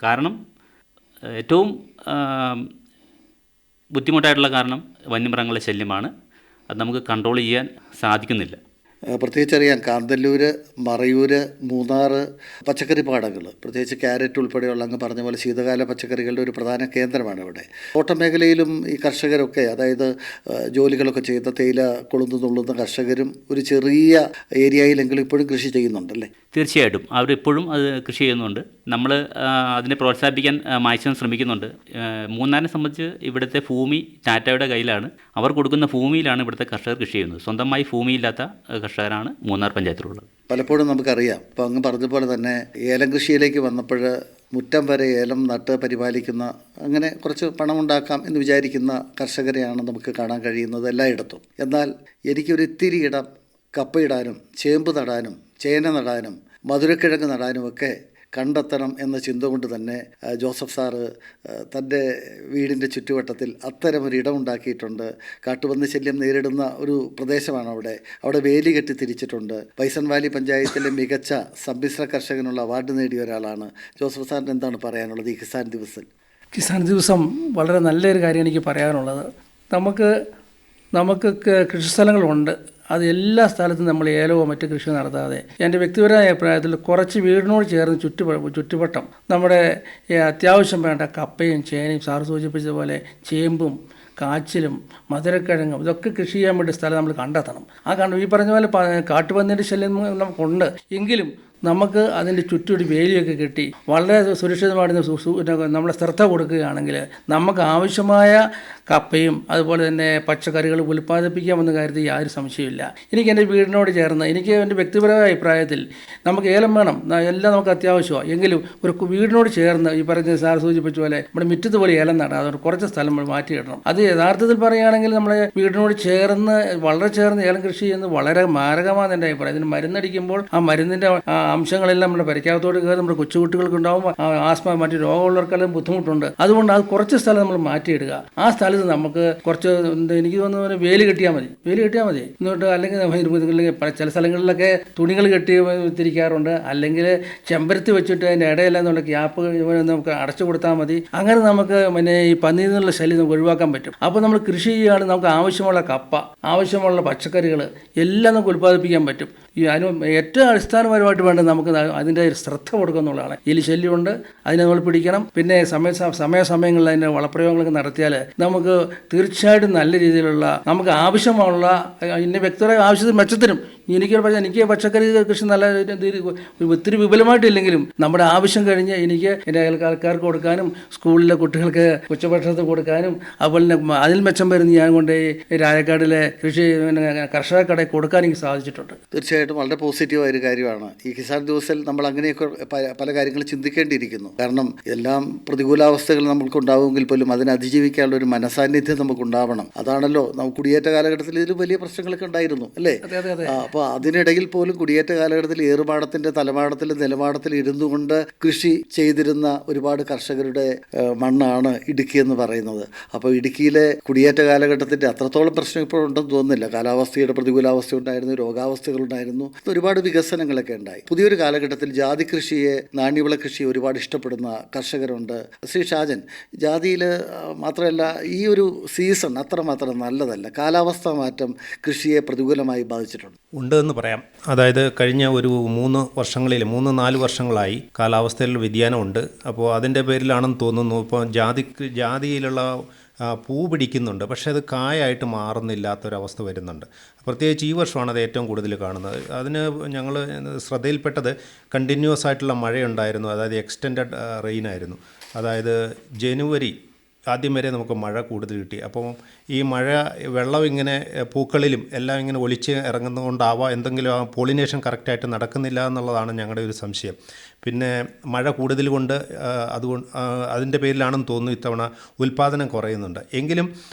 കാരണം ഏറ്റവും ബുദ്ധിമുട്ടായിട്ടുള്ള കാരണം വന്യമൃഗങ്ങളുടെ ശല്യമാണ്. അത് നമുക്ക് കൺട്രോൾ ചെയ്യാൻ സാധിക്കുന്നില്ല. പ്രത്യേകിച്ചറിയാം, കാന്തല്ലൂർ, മറയൂർ, മൂന്നാർ പച്ചക്കറി പാടങ്ങൾ, പ്രത്യേകിച്ച് ക്യാരറ്റ് ഉൾപ്പെടെയുള്ള അങ്ങ് പറഞ്ഞ പോലെ ശീതകാല പച്ചക്കറികളുടെ ഒരു പ്രധാന കേന്ദ്രമാണ് ഇവിടെ. തോട്ടം മേഖലയിലും ഈ കർഷകരൊക്കെ, അതായത് ജോലികളൊക്കെ ചെയ്ത തേയില കൊളുന്നു നുള്ളുന്ന കർഷകരും ഒരു ചെറിയ ഏരിയയിലെങ്കിലും ഇപ്പോഴും കൃഷി ചെയ്യുന്നുണ്ടല്ലേ? തീർച്ചയായിട്ടും അവരിപ്പോഴും അത് കൃഷി ചെയ്യുന്നുണ്ട്. നമ്മൾ അതിനെ പ്രോത്സാഹിപ്പിക്കാൻ മാക്സിമം ശ്രമിക്കുന്നുണ്ട്. മൂന്നാറിനെ സംബന്ധിച്ച് ഇവിടുത്തെ ഭൂമി ടാറ്റയുടെ കയ്യിലാണ്. അവർ കൊടുക്കുന്ന ഭൂമിയിലാണ് ഇവിടുത്തെ കർഷകർ കൃഷി ചെയ്യുന്നത്. സ്വന്തമായി ഭൂമിയില്ലാത്ത കർഷകരാണ് മൂന്നാർ പഞ്ചായത്തിലുള്ളത്. പലപ്പോഴും നമുക്കറിയാം, ഇപ്പോൾ അങ്ങ് പറഞ്ഞതുപോലെ തന്നെ ഏലം കൃഷിയിലേക്ക് വന്നപ്പോൾ മുറ്റം വരെ ഏലം നട്ട് പരിപാലിക്കുന്ന, അങ്ങനെ കുറച്ച് പണമുണ്ടാക്കാം എന്ന് വിചാരിക്കുന്ന കർഷകരെയാണ് നമുക്ക് കാണാൻ കഴിയുന്നത് എല്ലായിടത്തും. എന്നാൽ എനിക്കൊരു ഇത്തിരി ഇടം കപ്പയിടാനും ചേമ്പ് നടാനും ചേന നടാനും മധുരക്കിഴങ്ങ് നടാനുമൊക്കെ കണ്ടെത്തണം എന്ന ചിന്ത കൊണ്ട് തന്നെ ജോസഫ് സാറ് തൻ്റെ വീടിൻ്റെ ചുറ്റുവട്ടത്തിൽ അത്തരമൊരു ഇടമുണ്ടാക്കിയിട്ടുണ്ട്. കാട്ടുപന്നി ശല്യം നേരിടുന്ന ഒരു പ്രദേശമാണ് അവിടെ വേലി കെട്ടി തിരിച്ചിട്ടുണ്ട്. ബൈസൺ വാലി പഞ്ചായത്തിലെ മികച്ച സമ്മിശ്ര കർഷകനുള്ള അവാർഡ് നേടിയ ഒരാളാണ്. ജോസഫ് സാറിന് എന്താണ് പറയാനുള്ളത് ഈ കിസാൻ ദിവസത്തിൽ? കിസാൻ ദിവസം വളരെ നല്ലൊരു കാര്യം എനിക്ക് പറയാനുള്ളത്, നമുക്ക് കൃഷിസ്ഥലങ്ങളുണ്ട്. അത് എല്ലാ സ്ഥലത്തും നമ്മൾ ഏലവോ മറ്റ് കൃഷി നടത്താതെ, എൻ്റെ വ്യക്തിപരമായ അഭിപ്രായത്തിൽ കുറച്ച് വീടിനോട് ചേർന്ന് ചുറ്റുവട്ടം നമ്മുടെ അത്യാവശ്യം വേണ്ട കപ്പയും ചേനയും സാറ് സൂചിപ്പിച്ചതുപോലെ ചേമ്പും കാച്ചിലും മധുരക്കിഴങ്ങും ഇതൊക്കെ കൃഷി ചെയ്യാൻ വേണ്ടി സ്ഥലം നമ്മൾ കണ്ടെത്തണം. ഈ പറഞ്ഞ പോലെ കാട്ടുപന്നിയുടെ ശല്യം നമുക്കുണ്ട്. എങ്കിലും നമുക്ക് അതിൻ്റെ ചുറ്റൊരു വേലിയൊക്കെ കെട്ടി വളരെ സുരക്ഷിതമായിട്ട് നമ്മളെ ശ്രദ്ധ കൊടുക്കുകയാണെങ്കിൽ നമുക്ക് ആവശ്യമായ കപ്പയും അതുപോലെ തന്നെ പച്ചക്കറികൾ ഉൽപ്പാദിപ്പിക്കാമെന്ന കാര്യത്തിൽ യാതൊരു സംശയമില്ല. എനിക്ക് എൻ്റെ വീടിനോട് ചേർന്ന്, എനിക്ക് എൻ്റെ വ്യക്തിപരമായ അഭിപ്രായത്തിൽ നമുക്ക് ഏലം വേണം, എല്ലാം നമുക്ക് അത്യാവശ്യമാണ്. എങ്കിലും ഒരു വീടിനോട് ചേർന്ന് ഈ പറഞ്ഞ സാർ സൂചിപ്പിച്ച പോലെ നമ്മുടെ മുറ്റത്ത് പോലെ ഏലം നടാം. അതുകൊണ്ട് കുറച്ച് സ്ഥലം നമ്മൾ മാറ്റിയിടണം. അത് യഥാർത്ഥത്തിൽ പറയുകയാണെങ്കിൽ നമ്മളെ വീടിനോട് ചേർന്ന് വളരെ ചേർന്ന് ഏലം കൃഷി ചെയ്യുന്നത് വളരെ മാരകമാണ് എൻ്റെ അഭിപ്രായം. ഇതിന് മരുന്നടിക്കുമ്പോൾ ആ മരുന്നിൻ്റെ അംശങ്ങളെല്ലാം നമ്മുടെ പരിക്കാത്തോട് കയറി നമ്മുടെ കൊച്ചുകുട്ടികൾക്ക് ഉണ്ടാകുമ്പോൾ ആസ്മ മറ്റു രോഗമുള്ളവർക്കെല്ലാം ബുദ്ധിമുട്ടുണ്ട്. അതുകൊണ്ട് അത് കുറച്ച് സ്ഥലം നമ്മൾ മാറ്റിയിടുക. ആ സ്ഥലത്ത് നമുക്ക് കുറച്ച് എനിക്ക് തോന്നുന്ന വേലി കെട്ടിയാൽ മതി എന്നിട്ട് അല്ലെങ്കിൽ ചില സ്ഥലങ്ങളിലൊക്കെ തുണികൾ കെട്ടി തിരിക്കാറുണ്ട്. അല്ലെങ്കിൽ ചെമ്പരത്തി വെച്ചിട്ട് അതിൻ്റെ ഇടയില്ല എന്നുള്ള ഗ്യാപ്പ് നമുക്ക് അടച്ചു കൊടുത്താൽ മതി. അങ്ങനെ നമുക്ക് ഈ പന്നിയിൽ നിന്നുള്ള ശല്യം നമുക്ക് ഒഴിവാക്കാൻ പറ്റും. അപ്പോൾ നമ്മൾ കൃഷി ചെയ്യുകയാണെങ്കിൽ നമുക്ക് ആവശ്യമുള്ള കപ്പ, ആവശ്യമുള്ള പച്ചക്കറികൾ എല്ലാം നമുക്ക് ഉൽപ്പാദിപ്പിക്കാൻ പറ്റും. അതിന് ഏറ്റവും അടിസ്ഥാനപരമായിട്ട് വേണ്ടത് നമുക്ക് അതിൻ്റെ ശ്രദ്ധ കൊടുക്കുക എന്നുള്ളതാണ്. എലി ശല്യമുണ്ട്, അതിനെ നമ്മൾ പിടിക്കണം. പിന്നെ സമയങ്ങളിൽ അതിൻ്റെ വളപ്രയോഗങ്ങളൊക്കെ നടത്തിയാൽ നമുക്ക് തീർച്ചയായിട്ടും നല്ല രീതിയിലുള്ള നമുക്ക് ആവശ്യമുള്ള ഇതിൻ്റെ വ്യക്തിപരമായ ആവശ്യത്തിന് മെച്ചത്തിനും എനിക്ക് പച്ചക്കറി കൃഷി നല്ല ഒത്തിരി വിപുലമായിട്ടില്ലെങ്കിലും നമ്മുടെ ആവശ്യം കഴിഞ്ഞ് എനിക്ക് എൻ്റെ അയൽക്കാർക്ക് കൊടുക്കാനും സ്കൂളിലെ കുട്ടികൾക്ക് ഉച്ചഭക്ഷണത്തിൽ കൊടുക്കാനും അതുപോലെ തന്നെ അതിൽ മെച്ചം വരുന്ന ഞാൻ കൊണ്ട് രായക്കാടിലെ കർഷക കടയിൽ കൊടുക്കാൻ എനിക്ക് സാധിച്ചിട്ടുണ്ട്. തീർച്ചയായിട്ടും വളരെ പോസിറ്റീവായ ഒരു കാര്യമാണ്. ഈ കിസാൻ ദിവസത്തിൽ നമ്മൾ അങ്ങനെയൊക്കെ പല കാര്യങ്ങളും ചിന്തിക്കേണ്ടിയിരിക്കുന്നു. കാരണം എല്ലാം പ്രതികൂലാവസ്ഥകൾ നമുക്കുണ്ടാവുമെങ്കിൽ പോലും അതിനെ അതിജീവിക്കാനുള്ള ഒരു മനസാന്നിധ്യം നമുക്കുണ്ടാവണം. അതാണല്ലോ നമുക്ക് കുടിയേറ്റ കാലഘട്ടത്തിൽ ഇതിൽ വലിയ പ്രശ്നങ്ങളൊക്കെ ഉണ്ടായിരുന്നു അല്ലേ? അപ്പോൾ അതിനിടയിൽ പോലും കുടിയേറ്റ കാലഘട്ടത്തിൽ ഏറുമാടത്തിൻ്റെ തലമാടത്തിലും നിലമാടത്തിലും ഇരുന്നു കൊണ്ട് കൃഷി ചെയ്തിരുന്ന ഒരുപാട് കർഷകരുടെ മണ്ണാണ് ഇടുക്കി എന്ന് പറയുന്നത്. അപ്പോൾ ഇടുക്കിയിലെ കുടിയേറ്റ കാലഘട്ടത്തിൻ്റെ അത്രത്തോളം പ്രശ്നം ഇപ്പോഴുണ്ടെന്ന് തോന്നുന്നില്ല. കാലാവസ്ഥയുടെ പ്രതികൂലാവസ്ഥ ഉണ്ടായിരുന്നു, രോഗാവസ്ഥകളുണ്ടായിരുന്നു, ഒരുപാട് വികസനങ്ങളൊക്കെ ഉണ്ടായി. പുതിയൊരു കാലഘട്ടത്തിൽ ജാതി കൃഷിയെ, നാണ്യവിള കൃഷിയെ ഒരുപാട് ഇഷ്ടപ്പെടുന്ന കർഷകരുണ്ട്. ശ്രീ ഷാജൻ, ജാതിയിൽ മാത്രമല്ല ഈ ഒരു സീസൺ അത്രമാത്രം നല്ലതല്ല. കാലാവസ്ഥാ മാറ്റം കൃഷിയെ പ്രതികൂലമായി ബാധിച്ചിട്ടുണ്ട്. ഉണ്ട് എന്ന് പറയാം. അതായത് കഴിഞ്ഞ ഒരു 3-4 വർഷങ്ങളായി കാലാവസ്ഥയിൽ വ്യതിയാനമുണ്ട്. അപ്പോൾ അതിൻ്റെ പേരിലാണെന്ന് തോന്നുന്നു. ഇപ്പോൾ ജാതിയിലുള്ള പൂ പിടിക്കുന്നുണ്ട്, പക്ഷേ അത് കായായിട്ട് മാറുന്നില്ലാത്തൊരവസ്ഥ വരുന്നുണ്ട്. പ്രത്യേകിച്ച് ഈ വർഷമാണ് അത് ഏറ്റവും കൂടുതൽ കാണുന്നത്. അതിന് ഞങ്ങൾ ശ്രദ്ധയിൽപ്പെട്ടത് കണ്ടിന്യൂസ് ആയിട്ടുള്ള മഴയുണ്ടായിരുന്നു. അതായത് എക്സ്റ്റെൻഡഡ് റെയിൻ ആയിരുന്നു. അതായത് ജനുവരി ആദ്യം വരെ നമുക്ക് മഴ കൂടുതൽ കിട്ടി. അപ്പം ഈ മഴ വെള്ളം ഇങ്ങനെ പൂക്കളിലും എല്ലാം ഇങ്ങനെ ഒലിച്ച് ഇറങ്ങുന്നതുകൊണ്ടാവാം എന്തെങ്കിലും ആ പോളിനേഷൻ കറക്റ്റായിട്ട് നടക്കുന്നില്ല എന്നുള്ളതാണ് ഞങ്ങളുടെ ഒരു സംശയം. പിന്നെ മഴ കൂടുതൽ കൊണ്ട് അതിൻ്റെ പേരിലാണെന്ന് തോന്നുന്നു ഇത്തവണ ഉൽപ്പാദനം കുറയുന്നുണ്ട്. എങ്കിലും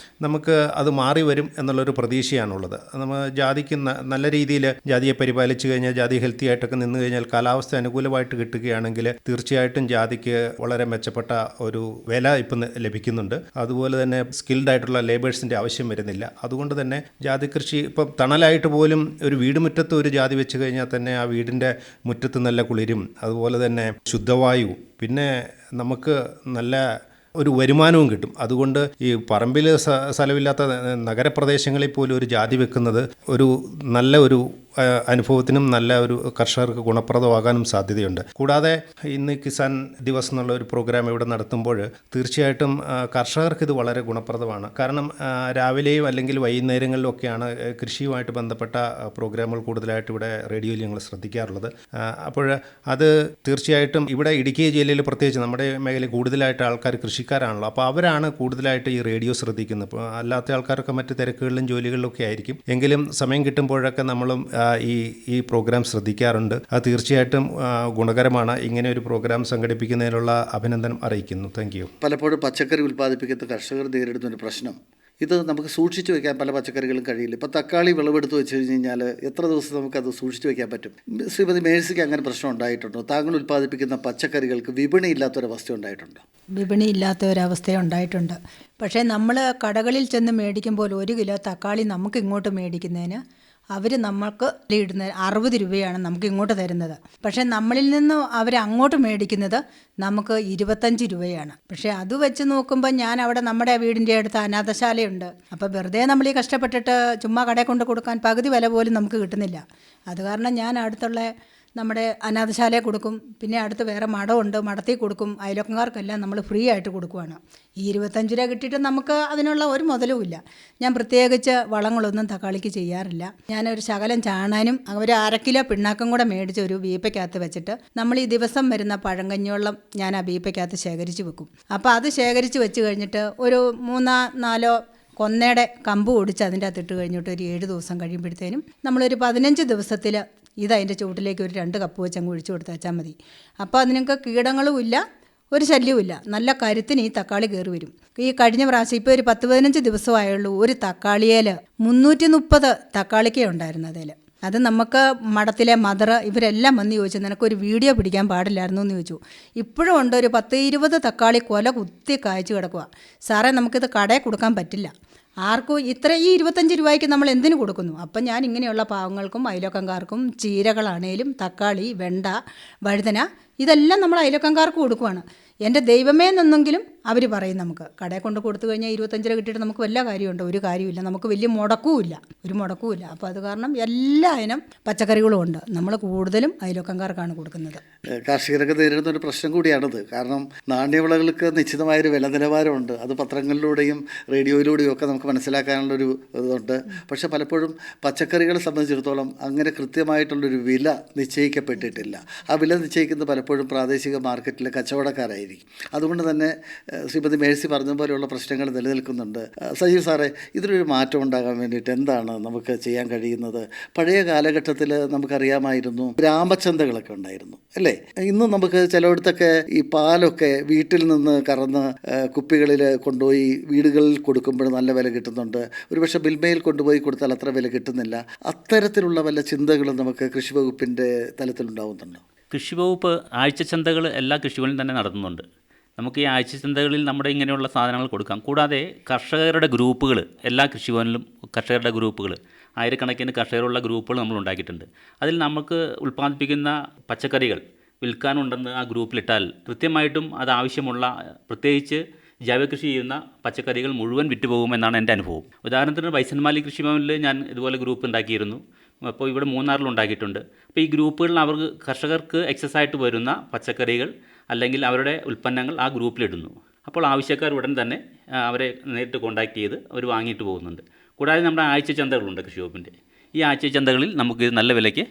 നമുക്ക് അത് മാറി വരും എന്നുള്ളൊരു പ്രതീക്ഷയാണുള്ളത്. നമ്മൾ ജാതിക്ക് നല്ല രീതിയിൽ ജാതിയെ പരിപാലിച്ചു കഴിഞ്ഞാൽ, ജാതി ഹെൽത്തി ആയിട്ടൊക്കെ നിന്ന് കഴിഞ്ഞാൽ, കാലാവസ്ഥ അനുകൂലമായിട്ട് കിട്ടുകയാണെങ്കിൽ തീർച്ചയായിട്ടും ജാതിക്ക് വളരെ മെച്ചപ്പെട്ട ഒരു വില ഇപ്പം ലഭിക്കുന്നുണ്ട്. അതുപോലെ തന്നെ സ്കിൽഡ് ആയിട്ടുള്ള ലേബേഴ്സിൻ്റെ ആവശ്യം വരുന്നില്ല. അതുകൊണ്ട് തന്നെ ജാതി കൃഷി ഇപ്പം തണലായിട്ട് പോലും ഒരു വീടുമുറ്റത്ത് ഒരു ജാതി വെച്ച് കഴിഞ്ഞാൽ തന്നെ ആ വീടിൻ്റെ മുറ്റത്ത് നല്ല കുളിരും അതുപോലെ തന്നെ ശുദ്ധവായു, പിന്നെ നമുക്ക് നല്ല ഒരു വരുമാനവും കിട്ടും. അതുകൊണ്ട് ഈ പറമ്പിൽ സ്ഥലമില്ലാത്ത നഗരപ്രദേശങ്ങളിൽ പോലും ഒരു ജാതി വെക്കുന്നത് ഒരു നല്ല ഒരു അനുഭവത്തിനും നല്ല ഒരു കർഷകർക്ക് ഗുണപ്രദമാകാനും സാധ്യതയുണ്ട്. കൂടാതെ ഇന്ന് കിസാൻ ദിവസ് എന്നുള്ള ഒരു പ്രോഗ്രാം ഇവിടെ നടത്തുമ്പോൾ തീർച്ചയായിട്ടും കർഷകർക്ക് ഇത് വളരെ ഗുണപ്രദമാണ്. കാരണം രാവിലെയും അല്ലെങ്കിൽ വൈകുന്നേരങ്ങളിലൊക്കെയാണ് കൃഷിയുമായിട്ട് ബന്ധപ്പെട്ട പ്രോഗ്രാമുകൾ കൂടുതലായിട്ട് ഇവിടെ റേഡിയോയിൽ ഞങ്ങൾ ശ്രദ്ധിക്കാറുള്ളത്. അപ്പോൾ അത് തീർച്ചയായിട്ടും ഇവിടെ ഇടുക്കി ജില്ലയിൽ പ്രത്യേകിച്ച് നമ്മുടെ മേഖലയിൽ കൂടുതലായിട്ട് ആൾക്കാർ കൃഷിക്കാരാണല്ലോ. അപ്പോൾ അവരാണ് കൂടുതലായിട്ട് ഈ റേഡിയോ ശ്രദ്ധിക്കുന്നത്. ഇപ്പോൾ അല്ലാത്ത ആൾക്കാരൊക്കെ മറ്റ് തിരക്കുകളിലും ജോലികളിലൊക്കെ ആയിരിക്കും. എങ്കിലും സമയം കിട്ടുമ്പോഴൊക്കെ നമ്മളും ഈ പ്രോഗ്രാം ശ്രദ്ധിക്കാറുണ്ട്. അത് തീർച്ചയായിട്ടും ഗുണകരമാണ്. ഇങ്ങനെ ഒരു പ്രോഗ്രാം സംഘടിപ്പിക്കുന്നതിനുള്ള അഭിനന്ദനം അറിയിക്കുന്നു. Thank you. പലപ്പോഴും പച്ചക്കറി ഉൽപ്പാദിപ്പിക്കുന്ന കർഷകർ നേരിടുന്ന ഒരു പ്രശ്നം, ഇത് നമുക്ക് സൂക്ഷിച്ചു വെക്കാൻ പല പച്ചക്കറികളും കഴിയില്ല. ഇപ്പോൾ തക്കാളി വിളവെടുത്ത് വെച്ച് കഴിഞ്ഞാൽ എത്ര ദിവസം നമുക്കത് സൂക്ഷിച്ചു വെക്കാൻ പറ്റും? ശ്രീമതി മേഴ്സിക്ക് അങ്ങനെ പ്രശ്നം ഉണ്ടായിട്ടുണ്ടോ? താങ്കൾ ഉൽപ്പാദിപ്പിക്കുന്ന പച്ചക്കറികൾക്ക് വിപണി ഇല്ലാത്തൊരവസ്ഥ ഉണ്ടായിട്ടുണ്ടോ? വിപണി ഇല്ലാത്ത ഒരവസ്ഥ ഉണ്ടായിട്ടുണ്ട്. പക്ഷേ നമ്മൾ കടകളിൽ ചെന്ന് മേടിക്കുമ്പോൾ 1 കിലോ തക്കാളി നമുക്ക് ഇങ്ങോട്ട് മേടിക്കുന്നതിന് അവർ നമ്മൾക്ക് ഇടുന്ന 60 രൂപയാണ് നമുക്ക് ഇങ്ങോട്ട് തരുന്നത്. പക്ഷേ നമ്മളിൽ നിന്ന് അവർ അങ്ങോട്ട് മേടിക്കുന്നത് നമുക്ക് 25 രൂപയാണ്. പക്ഷേ അത് വെച്ച് നോക്കുമ്പോൾ ഞാൻ അവിടെ നമ്മുടെ വീടിൻ്റെ അടുത്ത് അനാഥശാലയുണ്ട്. അപ്പോൾ വെറുതെ നമ്മൾ ഈ കഷ്ടപ്പെട്ടിട്ട് ചുമ്മാ കടയിൽ കൊണ്ട് കൊടുക്കാൻ പകുതി വില പോലും നമുക്ക് കിട്ടുന്നില്ല. അത് കാരണം ഞാൻ അടുത്തുള്ള നമ്മുടെ അനാഥശാലയെ കൊടുക്കും. പിന്നെ അടുത്ത് വേറെ മഠമുണ്ട്, മഠത്തിൽ കൊടുക്കും. അയൽവക്കക്കാർക്കെല്ലാം നമ്മൾ ഫ്രീ ആയിട്ട് കൊടുക്കുവാണ്. ഈ 25 രൂപ കിട്ടിയിട്ട് നമുക്ക് അതിനുള്ള ഒരു മുതലുമില്ല. ഞാൻ പ്രത്യേകിച്ച് വളങ്ങളൊന്നും തക്കാളിക്ക് ചെയ്യാറില്ല. ഞാനൊരു ശകലം ചാണാനും ഒരു 1/2 കിലോ പിണ്ണാക്കും കൂടെ മേടിച്ച് ഒരു വീപ്പയ്ക്കകത്ത് വെച്ചിട്ട് നമ്മൾ ഈ ദിവസം വരുന്ന പഴങ്കഞ്ഞോളം ഞാൻ ആ വീപ്പയ്ക്കകത്ത് ശേഖരിച്ച് വെക്കും. അപ്പോൾ അത് ശേഖരിച്ച് വെച്ച് കഴിഞ്ഞിട്ട് ഒരു 3-4 കൊന്നയുടെ കമ്പ് ഒടിച്ച് അതിൻ്റെ അകത്ത് ഇട്ട് കഴിഞ്ഞിട്ട് ഒരു 7 ദിവസം കഴിയുമ്പോഴത്തേനും നമ്മളൊരു 15 ദിവസത്തിൽ അതിൻ്റെ ചുവട്ടിലേക്ക് ഒരു 2 കപ്പ് വെച്ച് അങ്ങ് ഒഴിച്ചു കൊടുത്താൽ മതി. അപ്പോൾ അതിനൊക്കെ കീടങ്ങളും ഇല്ല, ഒരു ശല്യവുമില്ല. നല്ല കരുത്തിന് ഈ തക്കാളി കയറി വരും. ഈ കഴിഞ്ഞ പ്രാവശ്യം ഇപ്പോൾ ഒരു 10-15 ദിവസമായുള്ളൂ ഒരു തക്കാളിയേൽ 330 തക്കാളിക്കേ ഉണ്ടായിരുന്നു. അത് നമുക്ക് മഠത്തിലെ മദർ ഇവരെല്ലാം വന്ന് ചോദിച്ചു, നിനക്കൊരു വീഡിയോ പിടിക്കാൻ പാടില്ലായിരുന്നു എന്ന് ചോദിച്ചു. ഇപ്പോഴും ഉണ്ട് ഒരു 10-20 തക്കാളി കൊല കുത്തി കായ്ച്ചു കിടക്കുക. സാറേ നമുക്കിത് കടയിൽ കൊടുക്കാൻ പറ്റില്ല, ആർക്കും ഈ 25 രൂപയ്ക്ക് നമ്മൾ എന്തിനു കൊടുക്കുന്നു? അപ്പം ഞാൻ ഇങ്ങനെയുള്ള പാവങ്ങൾക്കും അയൽവക്കക്കാർക്കും ചീരകളാണേലും തക്കാളി, വെണ്ട, വഴുതന ഇതെല്ലാം നമ്മൾ അയൽവക്കക്കാർക്ക് കൊടുക്കുവാണ്. എൻ്റെ ദൈവമേ എന്നെങ്കിലും അവർ പറയും. നമുക്ക് കടയിൽ കൊണ്ട് കൊടുത്തു കഴിഞ്ഞാൽ 25 രൂപ കിട്ടിയിട്ട് നമുക്ക് വല്ല കാര്യമുണ്ടോ? ഒരു കാര്യമില്ല. നമുക്ക് വലിയ മുടക്കുമില്ല, ഒരു മുടക്കുമില്ല. അപ്പോൾ അത് കാരണം എല്ലാ ഇനം പച്ചക്കറികളും ഉണ്ട്. നമ്മൾ കൂടുതലും അയൽവക്കക്കാർക്കാണ് കൊടുക്കുന്നത്. കാർഷികരൊക്കെ നേരിടുന്ന ഒരു പ്രശ്നം കൂടിയാണിത്. കാരണം നാണ്യവിളകൾക്ക് നിശ്ചിതമായൊരു വില നിലവാരമുണ്ട്. അത് പത്രങ്ങളിലൂടെയും റേഡിയോയിലൂടെയും ഒക്കെ നമുക്ക് മനസ്സിലാക്കാനുള്ളൊരു ഇതുണ്ട്. പക്ഷേ പലപ്പോഴും പച്ചക്കറികളെ സംബന്ധിച്ചിടത്തോളം അങ്ങനെ കൃത്യമായിട്ടുള്ളൊരു വില നിശ്ചയിക്കപ്പെട്ടിട്ടില്ല. ആ വില നിശ്ചയിക്കുന്നത് പലപ്പോഴും പ്രാദേശിക മാർക്കറ്റിലെ കച്ചവടക്കാരായിരിക്കും. അതുകൊണ്ട് തന്നെ ശ്രീമതി മേഴ്സി പറഞ്ഞതുപോലെയുള്ള പ്രശ്നങ്ങൾ നിലനിൽക്കുന്നുണ്ട്. സജീവ് സാറേ, ഇതിനൊരു മാറ്റം ഉണ്ടാകാൻ വേണ്ടിയിട്ട് എന്താണ് നമുക്ക് ചെയ്യാൻ കഴിയുന്നത്? പഴയ കാലഘട്ടത്തിൽ നമുക്കറിയാമായിരുന്നു ഗ്രാമചന്തകളൊക്കെ ഉണ്ടായിരുന്നു, അല്ലേ? ഇന്ന് നമുക്ക് ചിലയിടത്തൊക്കെ ഈ പാലൊക്കെ വീട്ടിൽ നിന്ന് കറന്ന് കുപ്പികളിൽ കൊണ്ടുപോയി വീടുകളിൽ കൊടുക്കുമ്പോൾ നല്ല വില കിട്ടുന്നുണ്ട്. ഒരുപക്ഷെ മിൽമയിൽ കൊണ്ടുപോയി കൊടുത്താൽ അത്ര വില കിട്ടുന്നില്ല. അത്തരത്തിലുള്ള വല്ല ചിന്തകളും നമുക്ക് കൃഷി വകുപ്പിൻ്റെ തലത്തിലുണ്ടാവുന്നുണ്ടോ? കൃഷി വകുപ്പ് ആഴ്ചച്ചന്തകൾ എല്ലാ കൃഷികളിലും തന്നെ നടത്തുന്നുണ്ട്. നമുക്ക് ഈ ആഴ്ചച്ചന്തകളിൽ നമ്മുടെ ഇങ്ങനെയുള്ള സാധനങ്ങൾ കൊടുക്കാം. കൂടാതെ കർഷകരുടെ ഗ്രൂപ്പുകൾ, എല്ലാ കൃഷിഭവനിലും കർഷകരുടെ ഗ്രൂപ്പുകൾ, ആയിരക്കണക്കിന് കർഷകരുള്ള ഗ്രൂപ്പുകൾ നമ്മൾ ഉണ്ടാക്കിയിട്ടുണ്ട്. അതിൽ നമുക്ക് ഉൽപ്പാദിപ്പിക്കുന്ന പച്ചക്കറികൾ വിൽക്കാനുണ്ടെന്ന് ആ ഗ്രൂപ്പിലിട്ടാൽ കൃത്യമായിട്ടും അത് ആവശ്യമുള്ള, പ്രത്യേകിച്ച് ജൈവകൃഷി ചെയ്യുന്ന പച്ചക്കറികൾ മുഴുവൻ വിറ്റുപോകുമെന്നാണ് എൻ്റെ അനുഭവം. ഉദാഹരണത്തിന് ബൈസൺമാലി കൃഷിഭവനിൽ ഞാൻ ഇതുപോലെ ഗ്രൂപ്പ് ഉണ്ടാക്കിയിരുന്നു. അപ്പോൾ ഇവിടെ മൂന്നാറിൽ ഉണ്ടാക്കിയിട്ടുണ്ട്. അപ്പോൾ ഈ ഗ്രൂപ്പുകളിൽ അവർക്ക് കർഷകർക്ക് എക്സസ് ആയിട്ട് വരുന്ന പച്ചക്കറികൾ അല്ലെങ്കിൽ അവരുടെ ഉൽപ്പന്നങ്ങൾ ആ ഗ്രൂപ്പിലിടുന്നു. അപ്പോൾ ആവശ്യക്കാർ ഉടൻ തന്നെ അവരെ നേരിട്ട് കോൺടാക്റ്റ് ചെയ്ത് അവർ വാങ്ങിയിട്ട് പോകുന്നുണ്ട്. കൂടാതെ നമ്മുടെ ആഴ്ച ചന്തകളുണ്ട് കൃഷി വകുപ്പിൻ്റെ. ഈ ആഴ്ച ചന്തകളിൽ നമുക്ക് നല്ല വിലയ്ക്ക്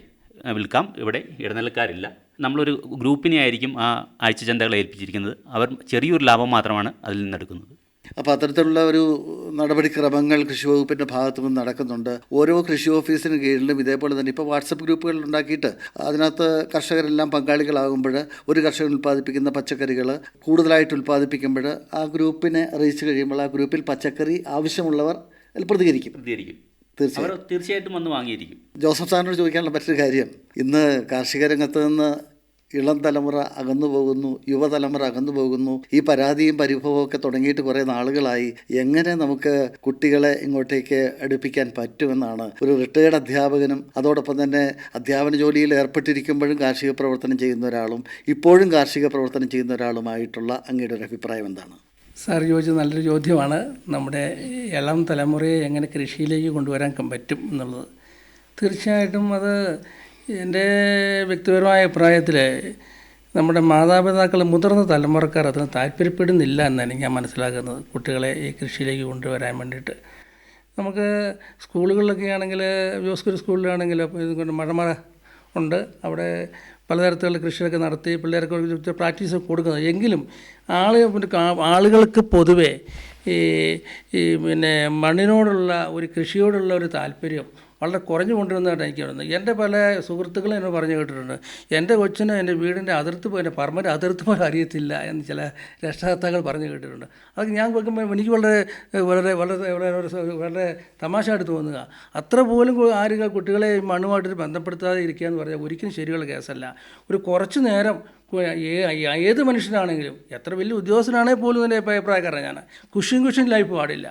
വിൽക്കാം. ഇവിടെ ഇടനിലക്കാരില്ല. നമ്മളൊരു ഗ്രൂപ്പിനെ ആയിരിക്കും ആ ആഴ്ച ചന്തകളെ ഏൽപ്പിച്ചിരിക്കുന്നത്. അവർ ചെറിയൊരു ലാഭം മാത്രമാണ് അതിൽ നിന്നെടുക്കുന്നത്. അപ്പോൾ അത്തരത്തിലുള്ള ഒരു നടപടിക്രമങ്ങൾ കൃഷി വകുപ്പിൻ്റെ ഭാഗത്തു നിന്ന് നടക്കുന്നുണ്ട്. ഓരോ കൃഷി ഓഫീസിന് കീഴിലും ഇതേപോലെ തന്നെ ഇപ്പോൾ വാട്സപ്പ് ഗ്രൂപ്പുകൾ ഉണ്ടാക്കിയിട്ട് അതിനകത്ത് കർഷകരെല്ലാം പങ്കാളികളാകുമ്പോൾ ഒരു കർഷകൻ ഉൽപ്പാദിപ്പിക്കുന്ന പച്ചക്കറികൾ കൂടുതലായിട്ട് ഉൽപ്പാദിപ്പിക്കുമ്പോൾ ആ ഗ്രൂപ്പിനെ അറിയിച്ചു കഴിയുമ്പോൾ ആ ഗ്രൂപ്പിൽ പച്ചക്കറി ആവശ്യമുള്ളവർ അതിൽ പ്രതികരിക്കും. തീർച്ചയായിട്ടും വന്ന് വാങ്ങിയിരിക്കും. ജോസഫ് സാറിനോട് ചോദിക്കാനുള്ള മറ്റൊരു കാര്യം, ഇന്ന് കാർഷിക രംഗത്ത് നിന്ന് ഇളം തലമുറ അകന്നു പോകുന്നു, യുവതലമുറ അകന്നു പോകുന്നു. ഈ പരാതിയും പരിഭവവും ഒക്കെ തുടങ്ങിയിട്ട് കുറേ നാളുകളായി. എങ്ങനെ നമുക്ക് കുട്ടികളെ ഇങ്ങോട്ടേക്ക് അടുപ്പിക്കാൻ പറ്റുമെന്നാണ് ഒരു റിട്ടയേർഡ് അധ്യാപകനും അതോടൊപ്പം തന്നെ അധ്യാപന ജോലിയിൽ ഏർപ്പെട്ടിരിക്കുമ്പോഴും കാർഷിക പ്രവർത്തനം ചെയ്യുന്ന ഒരാളും ഇപ്പോഴും കാർഷിക പ്രവർത്തനം ചെയ്യുന്ന ഒരാളുമായിട്ടുള്ള അങ്ങയുടെ ഒരു അഭിപ്രായം എന്താണ്? സാർ ചോദിച്ചത് നല്ലൊരു ചോദ്യമാണ്. നമ്മുടെ ഇളം തലമുറയെ എങ്ങനെ കൃഷിയിലേക്ക് കൊണ്ടുവരാൻ പറ്റും എന്നുള്ളത്. തീർച്ചയായിട്ടും അത് എൻ്റെ വ്യക്തിപരമായ അഭിപ്രായത്തിൽ നമ്മുടെ മാതാപിതാക്കൾ, മുതിർന്ന തലമുറക്കാർ അതിന് താല്പര്യപ്പെടുന്നില്ല എന്നാണ് ഞാൻ മനസ്സിലാക്കുന്നത്. കുട്ടികളെ ഈ കൃഷിയിലേക്ക് കൊണ്ടുവരാൻ വേണ്ടിയിട്ട് നമുക്ക് സ്കൂളുകളിലൊക്കെ ആണെങ്കിൽ, ജോസ്കുരി സ്കൂളിലാണെങ്കിൽ ഇതുകൊണ്ട് മഴമറ ഉണ്ട്. അവിടെ പലതരത്തിലുള്ള കൃഷിയൊക്കെ നടത്തി പിള്ളേർക്ക് പ്രാക്ടീസ് കൊടുക്കുന്നത്. എങ്കിലും ആളുകൾക്ക് പൊതുവെ ഈ പിന്നെ മണ്ണിനോടുള്ള ഒരു കൃഷിയോടുള്ള ഒരു താല്പര്യം വളരെ കുറഞ്ഞു കൊണ്ടുവന്നതായിട്ട് എനിക്ക് തോന്നുന്നത്. എൻ്റെ പല സുഹൃത്തുക്കളും എന്നോട് പറഞ്ഞു കേട്ടിട്ടുണ്ട്, എൻ്റെ കൊച്ചിന് എൻ്റെ വീടിൻ്റെ അതിർത്തി എൻ്റെ പറമ്പിൻ്റെ അതിർത്തി പോലും അറിയത്തില്ല എന്ന് ചില രക്ഷകർത്താക്കൾ പറഞ്ഞു കേട്ടിട്ടുണ്ട്. അതൊക്കെ ഞാൻ കേൾക്കുമ്പോൾ എനിക്ക് വളരെ വളരെ വളരെ വളരെ വളരെ തമാശയായിട്ട് തോന്നുക. അത്ര പോലും കുട്ടികളെ മണ്ണുമായിട്ട് ബന്ധപ്പെടുത്താതെ ഇരിക്കുക എന്ന് പറഞ്ഞാൽ ഒരിക്കലും ശരിയുള്ള കേസല്ല. ഒരു കുറച്ച് നേരം ഏത് മനുഷ്യനാണെങ്കിലും, എത്ര വലിയ ഉദ്യോഗസ്ഥനാണെങ്കിൽ പോലും എൻ്റെ അഭിപ്രായക്കാരൻ ഞാൻ, കുഷ്യൻ ലൈഫ് പാടില്ല.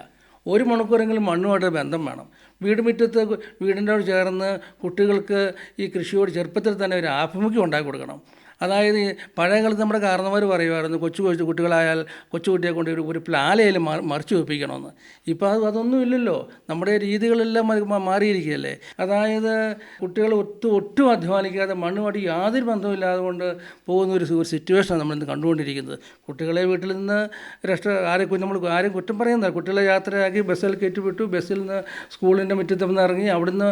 ഒരു മണിക്കൂറെങ്കിലും മണ്ണുമായിട്ട് ബന്ധം വേണം. വീടിൻ്റെ ചേർന്ന് കുട്ടികൾക്ക് ഈ കൃഷിയോട് ചെറുപ്പത്തിൽ തന്നെ ഒരു ആഭിമുഖ്യം ഉണ്ടാക്കി കൊടുക്കണം. അതായത് പഴയ കാലത്ത് നമ്മുടെ കാരണവർ പറയുമായിരുന്നു, കൊച്ചു കുട്ടികളായാൽ കൊച്ചുകുട്ടിയെ കൊണ്ട് ഒരു പ്ലാലയിൽ മറിച്ച് വെപ്പിക്കണമെന്ന്. ഇപ്പോൾ അതൊന്നും ഇല്ലല്ലോ. നമ്മുടെ രീതികളെല്ലാം മാറിയിരിക്കുകയല്ലേ. അതായത് കുട്ടികൾ ഒട്ടും അധ്വാനിക്കാതെ മണ്ണുമായിട്ട് യാതൊരു ബന്ധമില്ലാതെ കൊണ്ട് പോകുന്ന ഒരു സിറ്റുവേഷനാണ് നമ്മളിന്ന് കണ്ടുകൊണ്ടിരിക്കുന്നത്. കുട്ടികളെ വീട്ടിൽ നിന്ന് നമ്മൾ ആരും കുറ്റം പറയുന്നില്ല. കുട്ടികളെ യാത്രയാക്കി ബസ്സിൽ കയറ്റിവിട്ടു, ബസ്സിൽ നിന്ന് സ്കൂളിൻ്റെ മുറ്റത്ത് നിന്ന് ഇറങ്ങി, അവിടുന്ന്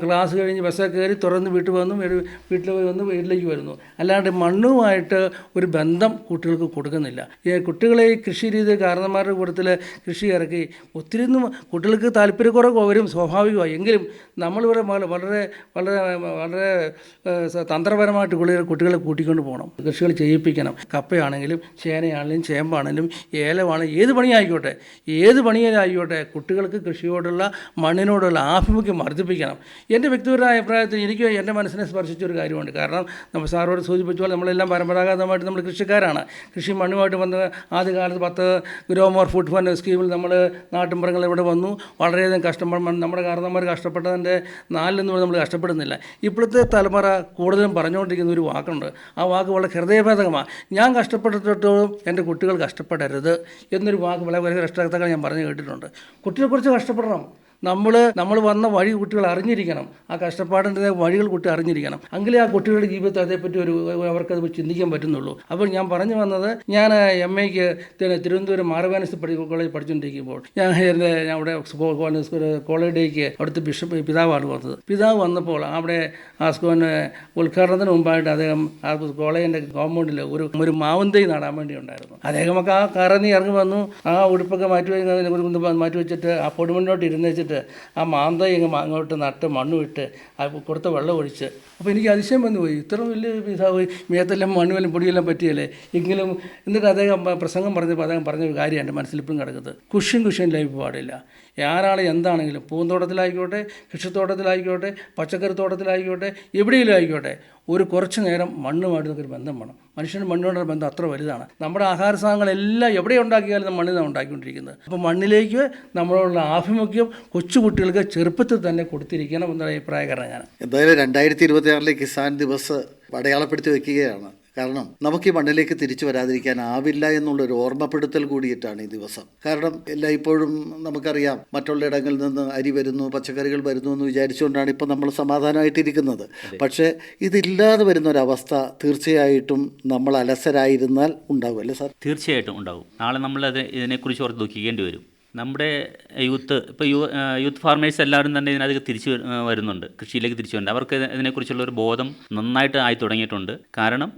ക്ലാസ് കഴിഞ്ഞ് ബസ്സിൽ കയറി തുറന്ന് വീട്ടിൽ വന്നു, വീട്ടിൽ വന്ന് വീട്ടിലേക്ക് വരുന്നു. അല്ലാണ്ട് മണ്ണുമായിട്ട് ഒരു ബന്ധം കുട്ടികൾക്ക് കൊടുക്കുന്നില്ല. കുട്ടികളെ ഈ കൃഷി രീതി കാരണന്മാരുടെ കൂട്ടത്തിൽ കൃഷി ഇറക്കി ഒത്തിരി കുട്ടികൾക്ക് താല്പര്യക്കുറവ് വരും, സ്വാഭാവികമായി. എങ്കിലും നമ്മളിവിടെ വളരെ വളരെ വളരെ തന്ത്രപരമായിട്ട് കുട്ടികളെ കൂട്ടിക്കൊണ്ട് പോകണം, കൃഷികൾ ചെയ്യിപ്പിക്കണം. കപ്പയാണെങ്കിലും ചേനയാണെങ്കിലും ചേമ്പാണെങ്കിലും ഏലമാണെങ്കിലും ഏത് പണിയായിക്കോട്ടെ കുട്ടികൾക്ക് കൃഷിയോടുള്ള മണ്ണിനോടുള്ള ആഭിമുഖ്യം വർദ്ധിപ്പിക്കണം. എൻ്റെ വ്യക്തിപരമായ അഭിപ്രായത്തിൽ എനിക്ക് എൻ്റെ മനസ്സിനെ സ്പർശിച്ചൊരു കാര്യമുണ്ട്. കാരണം നമ്മൾ സാറോട് സൂചിപ്പിച്ച പോലെ നമ്മളെല്ലാം പരമ്പരാഗതമായിട്ട് നമ്മൾ കൃഷിക്കാരാണ്. കൃഷി മണ്ണുമായിട്ട് വന്ന് ആദ്യകാലത്ത് 10 ഗ്രോ മോർ ഫുഡ് ഫണ്ട് സ്കീമിൽ നമ്മൾ നാട്ടിൻപുറങ്ങൾ ഇവിടെ വന്നു. വളരെയധികം നമ്മുടെ കാരണന്മാർ കഷ്ടപ്പെട്ടതിൻ്റെ 4 നമ്മൾ കഷ്ടപ്പെടുന്നില്ല. ഇപ്പോഴത്തെ തലമുറ കൂടുതലും പറഞ്ഞുകൊണ്ടിരിക്കുന്ന ഒരു വാക്കുണ്ട്. ആ വാക്ക് വളരെ ഹൃദയഭേദകമാണ്. ഞാൻ കഷ്ടപ്പെട്ടിട്ടും എൻ്റെ കുട്ടികൾ കഷ്ടപ്പെടരുത് എന്നൊരു വാക്ക് വളരെ രക്ഷകർത്താക്കൾ ഞാൻ പറഞ്ഞു കേട്ടിട്ടുണ്ട്. കുട്ടികളെക്കുറിച്ച് കഷ്ടപ്പെടണം. നമ്മൾ വന്ന വഴി കുട്ടികൾ അറിഞ്ഞിരിക്കണം. ആ കഷ്ടപ്പാടിൻ്റെ വഴികൾ കുട്ടി അറിഞ്ഞിരിക്കണം. എങ്കിലേ ആ കുട്ടികളുടെ ജീവിതത്തെ അതേപ്പറ്റി അവർക്കത് ചിന്തിക്കാൻ പറ്റുന്നുള്ളൂ. അപ്പോൾ ഞാൻ പറഞ്ഞു വന്നത്, ഞാൻ MAക്ക് തിരുവനന്തപുരം മാർഗാനിസ് കോളേജ് പഠിച്ചുകൊണ്ടിരിക്കുമ്പോൾ ഞാൻ അവിടെ കോളേജിലേക്ക് അവിടുത്തെ പിതാവാണ് വന്നത്. പിതാവ് വന്നപ്പോൾ അവിടെ ആ സ്കൂളിന് ഉദ്ഘാടനത്തിന് മുമ്പായിട്ട് അദ്ദേഹം ആ കോളേജിൻ്റെ കോമ്പൗണ്ടിൽ ഒരു മാവന്തൈ നടാൻ വേണ്ടി ഉണ്ടായിരുന്നു. അദ്ദേഹമൊക്കെ ആ കാറിൽ ഇറങ്ങി വന്നു. ആ ഉടുപ്പൊക്കെ മാറ്റി വെച്ചിട്ട് ആ പൊടിമണ്ണോട്ട് ഇരുന്നേച്ചിട്ട് ആ മാന്തൈ അങ്ങോട്ട് നട്ട് മണ്ണുമിട്ട് കൊടുത്ത വെള്ളം ഒഴിച്ച്. അപ്പോൾ എനിക്ക് അതിശയം വന്നു പോയി. ഇത്ര വലിയ പിതാവ് മേത്തെല്ലാം മണ്ണുമെല്ലാം പൊടിയെല്ലാം പറ്റിയല്ലേ. എങ്കിലും എന്നിട്ട് അദ്ദേഹം പ്രസംഗം പറഞ്ഞപ്പോൾ അദ്ദേഹം പറഞ്ഞൊരു കാര്യം എൻ്റെ മനസ്സിലിപ്പോഴും കിടക്കുന്നത്, കുഷ്യൻ ലൈഫ് പാടില്ല. ആരാൾ എന്താണെങ്കിലും, പൂന്തോട്ടത്തിലായിക്കോട്ടെ, കൃഷിത്തോട്ടത്തിലായിക്കോട്ടെ, പച്ചക്കറി തോട്ടത്തിലായിക്കോട്ടെ, എവിടെയെങ്കിലും ആയിക്കോട്ടെ, ഒരു കുറച്ച് നേരം മണ്ണുമായിട്ട് നമുക്കൊരു ബന്ധം വേണം. മനുഷ്യന് മണ്ണുകൊണ്ടുള്ള ബന്ധം അത്ര വലുതാണ്. നമ്മുടെ ആഹാര സാധനങ്ങളെല്ലാം എവിടെ ഉണ്ടാക്കിയാലും നമ്മൾ മണ്ണിൽ നിന്നാണ് ഉണ്ടാക്കിക്കൊണ്ടിരിക്കുന്നത്. അപ്പോൾ മണ്ണിലേക്ക് നമ്മളുള്ള ആഭിമുഖ്യം കൊച്ചുകുട്ടികൾക്ക് ചെറുപ്പത്തിൽ തന്നെ കൊടുത്തിരിക്കണം എന്നൊരു അഭിപ്രായക്കാരനാണ് ഞാൻ. എന്തായാലും 2026 കിസാൻ ദിവസ് അടയാളപ്പെടുത്തി വയ്ക്കുകയാണ്. കാരണം നമുക്ക് ഈ മണ്ണിലേക്ക് തിരിച്ചു വരാതിരിക്കാനാവില്ല എന്നുള്ളൊരു ഓർമ്മപ്പെടുത്തൽ കൂടിയിട്ടാണ് ഈ ദിവസം. കാരണം എല്ലായ്പ്പോഴും നമുക്കറിയാം മറ്റുള്ള ഇടങ്ങളിൽ നിന്ന് അരി വരുന്നു, പച്ചക്കറികൾ വരുന്നു എന്ന് വിചാരിച്ചുകൊണ്ടാണ് ഇപ്പം നമ്മൾ സമാധാനമായിട്ടിരിക്കുന്നത്. പക്ഷേ ഇതില്ലാതെ വരുന്ന ഒരവസ്ഥ തീർച്ചയായിട്ടും നമ്മൾ അലസരായിരുന്നാൽ ഉണ്ടാകും, അല്ലേ സാർ? തീർച്ചയായിട്ടും ഉണ്ടാകും. നാളെ നമ്മളത് ഇതിനെക്കുറിച്ച് ഓർത്ത് ദുഃഖിക്കേണ്ടി വരും. നമ്മുടെ യൂത്ത് ഇപ്പോൾ യൂത്ത് ഫാർമേഴ്സ് എല്ലാവരും തന്നെ ഇതിനകത്ത് തിരിച്ചു വരുന്നുണ്ട്, കൃഷിയിലേക്ക് തിരിച്ചു വരുന്നുണ്ട്. അവർക്ക് ഇതിനെക്കുറിച്ചുള്ള ഒരു ബോധം നന്നായിട്ട് ആയി തുടങ്ങിയിട്ടുണ്ട്. കാരണം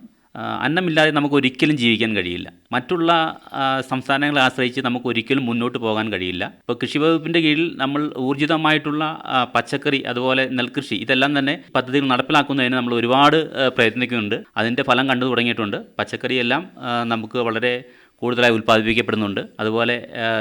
അന്നമില്ലാതെ നമുക്ക് ഒരിക്കലും ജീവിക്കാൻ കഴിയില്ല. മറ്റുള്ള സംസ്ഥാനങ്ങളെ ആശ്രയിച്ച് നമുക്ക് ഒരിക്കലും മുന്നോട്ട് പോകാൻ കഴിയില്ല. ഇപ്പോൾ കൃഷി വകുപ്പിൻ്റെ കീഴിൽ നമ്മൾ ഊർജിതമായിട്ടുള്ള പച്ചക്കറി അതുപോലെ നെൽകൃഷി ഇതെല്ലാം തന്നെ പദ്ധതികൾ നടപ്പിലാക്കുന്നതിന് നമ്മൾ ഒരുപാട് പ്രയത്നിക്കുന്നുണ്ട്. അതിൻ്റെ ഫലം കണ്ടു തുടങ്ങിയിട്ടുണ്ട്. പച്ചക്കറിയെല്ലാം നമുക്ക് വളരെ കൂടുതലായി ഉൽപ്പാദിപ്പിക്കപ്പെടുന്നുണ്ട്. അതുപോലെ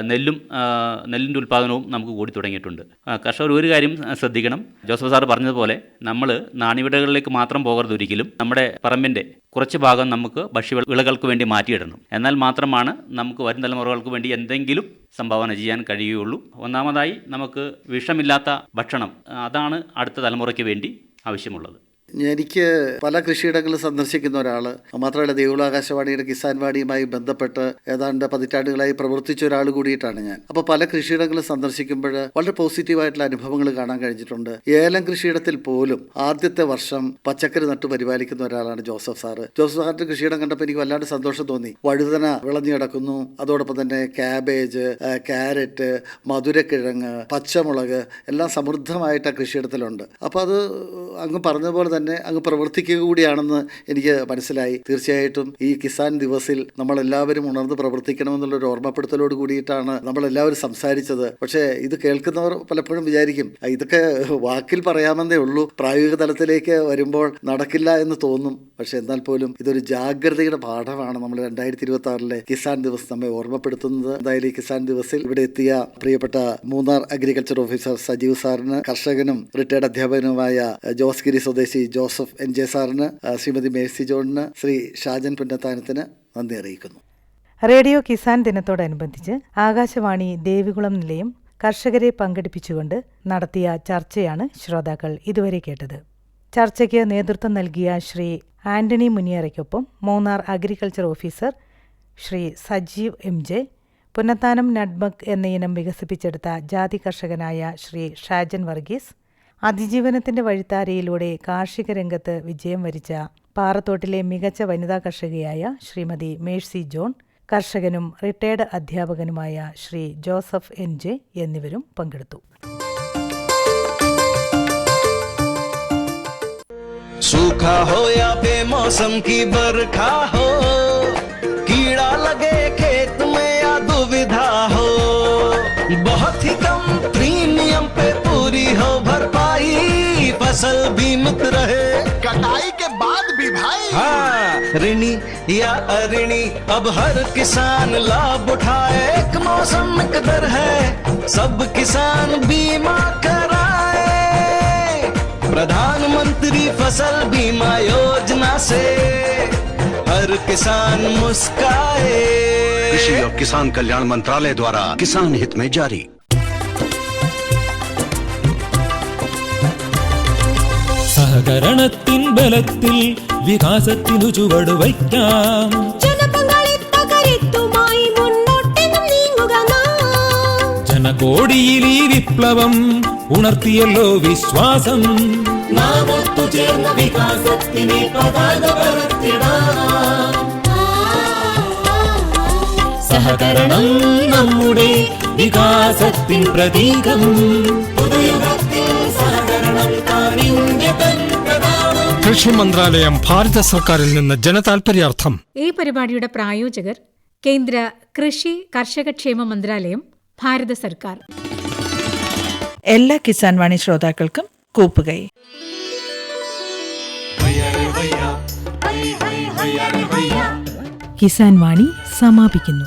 നെല്ലിൻ്റെ ഉൽപ്പാദനവും നമുക്ക് കൂടി തുടങ്ങിയിട്ടുണ്ട്. കർഷകർ ഒരു കാര്യം ശ്രദ്ധിക്കണം. ജോസഫ് സാർ പറഞ്ഞതുപോലെ നമ്മൾ നാണ്യവിളകളിലേക്ക് മാത്രം പോകരുത് ഒരിക്കലും. നമ്മുടെ പറമ്പിൻ്റെ കുറച്ച് ഭാഗം നമുക്ക് ഭക്ഷ്യവിളകൾക്ക് വേണ്ടി മാറ്റിയിടണം. എന്നാൽ മാത്രമാണ് നമുക്ക് വരും തലമുറകൾക്ക് വേണ്ടി എന്തെങ്കിലും സംഭാവന ചെയ്യാൻ കഴിയുകയുള്ളൂ. ഒന്നാമതായി നമുക്ക് വിഷമില്ലാത്ത ഭക്ഷണം, അതാണ് അടുത്ത തലമുറയ്ക്ക് വേണ്ടി ആവശ്യമുള്ളത്. എനിക്ക് പല കൃഷിയിടങ്ങളിൽ സന്ദർശിക്കുന്ന ഒരാൾ, മാത്രമല്ല ദേവികുളം ആകാശവാണിയുടെ കിസാൻ വാണിയുമായി ബന്ധപ്പെട്ട് ഏതാണ്ട് പതിറ്റാണ്ടുകളായി പ്രവർത്തിച്ച ഒരാൾ കൂടിയിട്ടാണ് ഞാൻ. അപ്പോൾ പല കൃഷിയിടങ്ങളിൽ സന്ദർശിക്കുമ്പോൾ വളരെ പോസിറ്റീവായിട്ടുള്ള അനുഭവങ്ങൾ കാണാൻ കഴിഞ്ഞിട്ടുണ്ട്. ഏലം കൃഷിയിടത്തിൽ പോലും ആദ്യത്തെ വർഷം പച്ചക്കറി നട്ടു പരിപാലിക്കുന്ന ഒരാളാണ് ജോസഫ് സാറ്. ജോസഫ് സാറിന്റെ കൃഷിയിടം കണ്ടപ്പോൾ എനിക്ക് വല്ലാണ്ട് സന്തോഷം തോന്നി. വഴുതന വിളഞ്ഞു കിടക്കുന്നു, അതോടൊപ്പം തന്നെ ക്യാബേജ്, ക്യാരറ്റ്, മധുരക്കിഴങ്ങ്, പച്ചമുളക് എല്ലാം സമൃദ്ധമായിട്ട് ആ കൃഷിയിടത്തിലുണ്ട്. അപ്പോൾ അത് അങ്ങ് പറഞ്ഞതുപോലെ തന്നെ അങ്ങ് പ്രവർത്തിക്കുക കൂടിയാണെന്ന് എനിക്ക് മനസ്സിലായി. തീർച്ചയായിട്ടും ഈ കിസാൻ ദിവസിൽ നമ്മളെല്ലാവരും ഉണർന്ന് പ്രവർത്തിക്കണമെന്നുള്ളൊരു ഓർമ്മപ്പെടുത്തലോട് കൂടിയിട്ടാണ് നമ്മളെല്ലാവരും സംസാരിച്ചത്. പക്ഷേ ഇത് കേൾക്കുന്നവർ പലപ്പോഴും വിചാരിക്കും ഇതൊക്കെ വാക്കിൽ പറയാമെന്നേ ഉള്ളൂ, പ്രായോഗിക തലത്തിലേക്ക് വരുമ്പോൾ നടക്കില്ല എന്ന് തോന്നും. പക്ഷെ എന്നാൽ പോലും ഇതൊരു ജാഗ്രതയുടെ പാഠമാണ് നമ്മൾ 2026 കിസാൻ ദിവസ് നമ്മെ ഓർമ്മപ്പെടുത്തുന്നത്. എന്തായാലും ഈ കിസാൻ ദിവസിൽ ഇവിടെ എത്തിയ പ്രിയപ്പെട്ട മൂന്നാർ അഗ്രികൾച്ചർ ഓഫീസർ സജീവ് സാറിന്, കർഷകനും റിട്ടയർഡ് അധ്യാപകനുമായ ജോസ്ഗിരി സ്വദേശി ജോസഫ് NJ സാറിന്, ശ്രീമതി മേഴ്സി ജോണിന്, ശ്രീ ഷാജൻ പുന്നത്താനത്തിന് നന്ദി അറിയിക്കുന്നു. റേഡിയോ കിസാൻ ദിനത്തോടനുബന്ധിച്ച് ആകാശവാണി ദേവികുളം നിലയം കർഷകരെ പങ്കെടുപ്പിച്ചുകൊണ്ട് നടത്തിയ ചർച്ചയാണ് ശ്രോതാക്കൾ ഇതുവരെ കേട്ടത്. ചർച്ചയ്ക്ക് നേതൃത്വം നൽകിയ ശ്രീ ആന്റണി മുനിയറയ്ക്കൊപ്പം Munnar agriculture officer Shri Sajeev MJ, Punnathanam nutmeg എന്ന ഇനം വികസിപ്പിച്ചെടുത്ത ജാതി കർഷകനായ ശ്രീ ഷാജൻ വർഗീസ്, അതിജീവനത്തിന്റെ വഴിത്താരയിലൂടെ കാർഷിക രംഗത്ത് വിജയം വരിച്ച പാറത്തോട്ടിലെ മികച്ച വനിതാ കർഷകയായ ശ്രീമതി മേഴ്സി ജോൺ, കർഷകനും റിട്ടയർഡ് അധ്യാപകനുമായ ശ്രീ ജോസഫ് NJ എന്നിവരും പങ്കെടുത്തു. सूखा हो या बेमौसम की बरखा हो, कीड़ा लगे खेत में या दुविधा हो, बहुत ही कम प्रीमियम पे पूरी हो भरपाई, फसल बीमित रहे कटाई के बाद भी भाई। हाँ, ऋणी या अऋणी अब हर किसान लाभ उठाए, एक मौसम एक दर है, सब किसान बीमा कराए, प्रधानमंत्री फसल बीमा योजना से हर किसान मुस्काए। कृषि और किसान कल्याण मंत्रालय द्वारा किसान हित में जारी. സഹകരണത്തിൻ ബലത്തിൽ വികാസത്തിനു ചുവടുവയ്ക്കാം. ജനപങ്കാളിത്തകരുത്തുമായി മുന്നോട്ടെന്നും നീങ്ങുക നാം. ജനകോടിയിൽ ഈ വിപ്ലവം ഉണർത്തിയല്ലോ വിശ്വാസം. നാം ഒത്തുചേർന്ന വികാസത്തിനെ പതാക പറത്തിടാം. സഹകരണം നമ്മുടെ വികാസത്തിൻ പ്രതീകം. പുതുയുഗത്തിൽ സഹകരണം കാണിന്റെ തൻ പ്രതാപം. കൃഷി മന്ത്രാലയം, ഭാരത സർക്കാരിൽ നിന്ന് ജനതാൽപര്യാർത്ഥം. ഈ പരിപാടിയുടെ പ്രായോജകർ കേന്ദ്ര കൃഷി കർഷകക്ഷേമ മന്ത്രാലയം, ഭാരത സർക്കാർ. എല്ലാ കിസാൻ വാണി ശ്രോതാക്കൾക്കും കൂപ്പുകൈ. കിസാൻ വാണി സമാപിക്കുന്നു.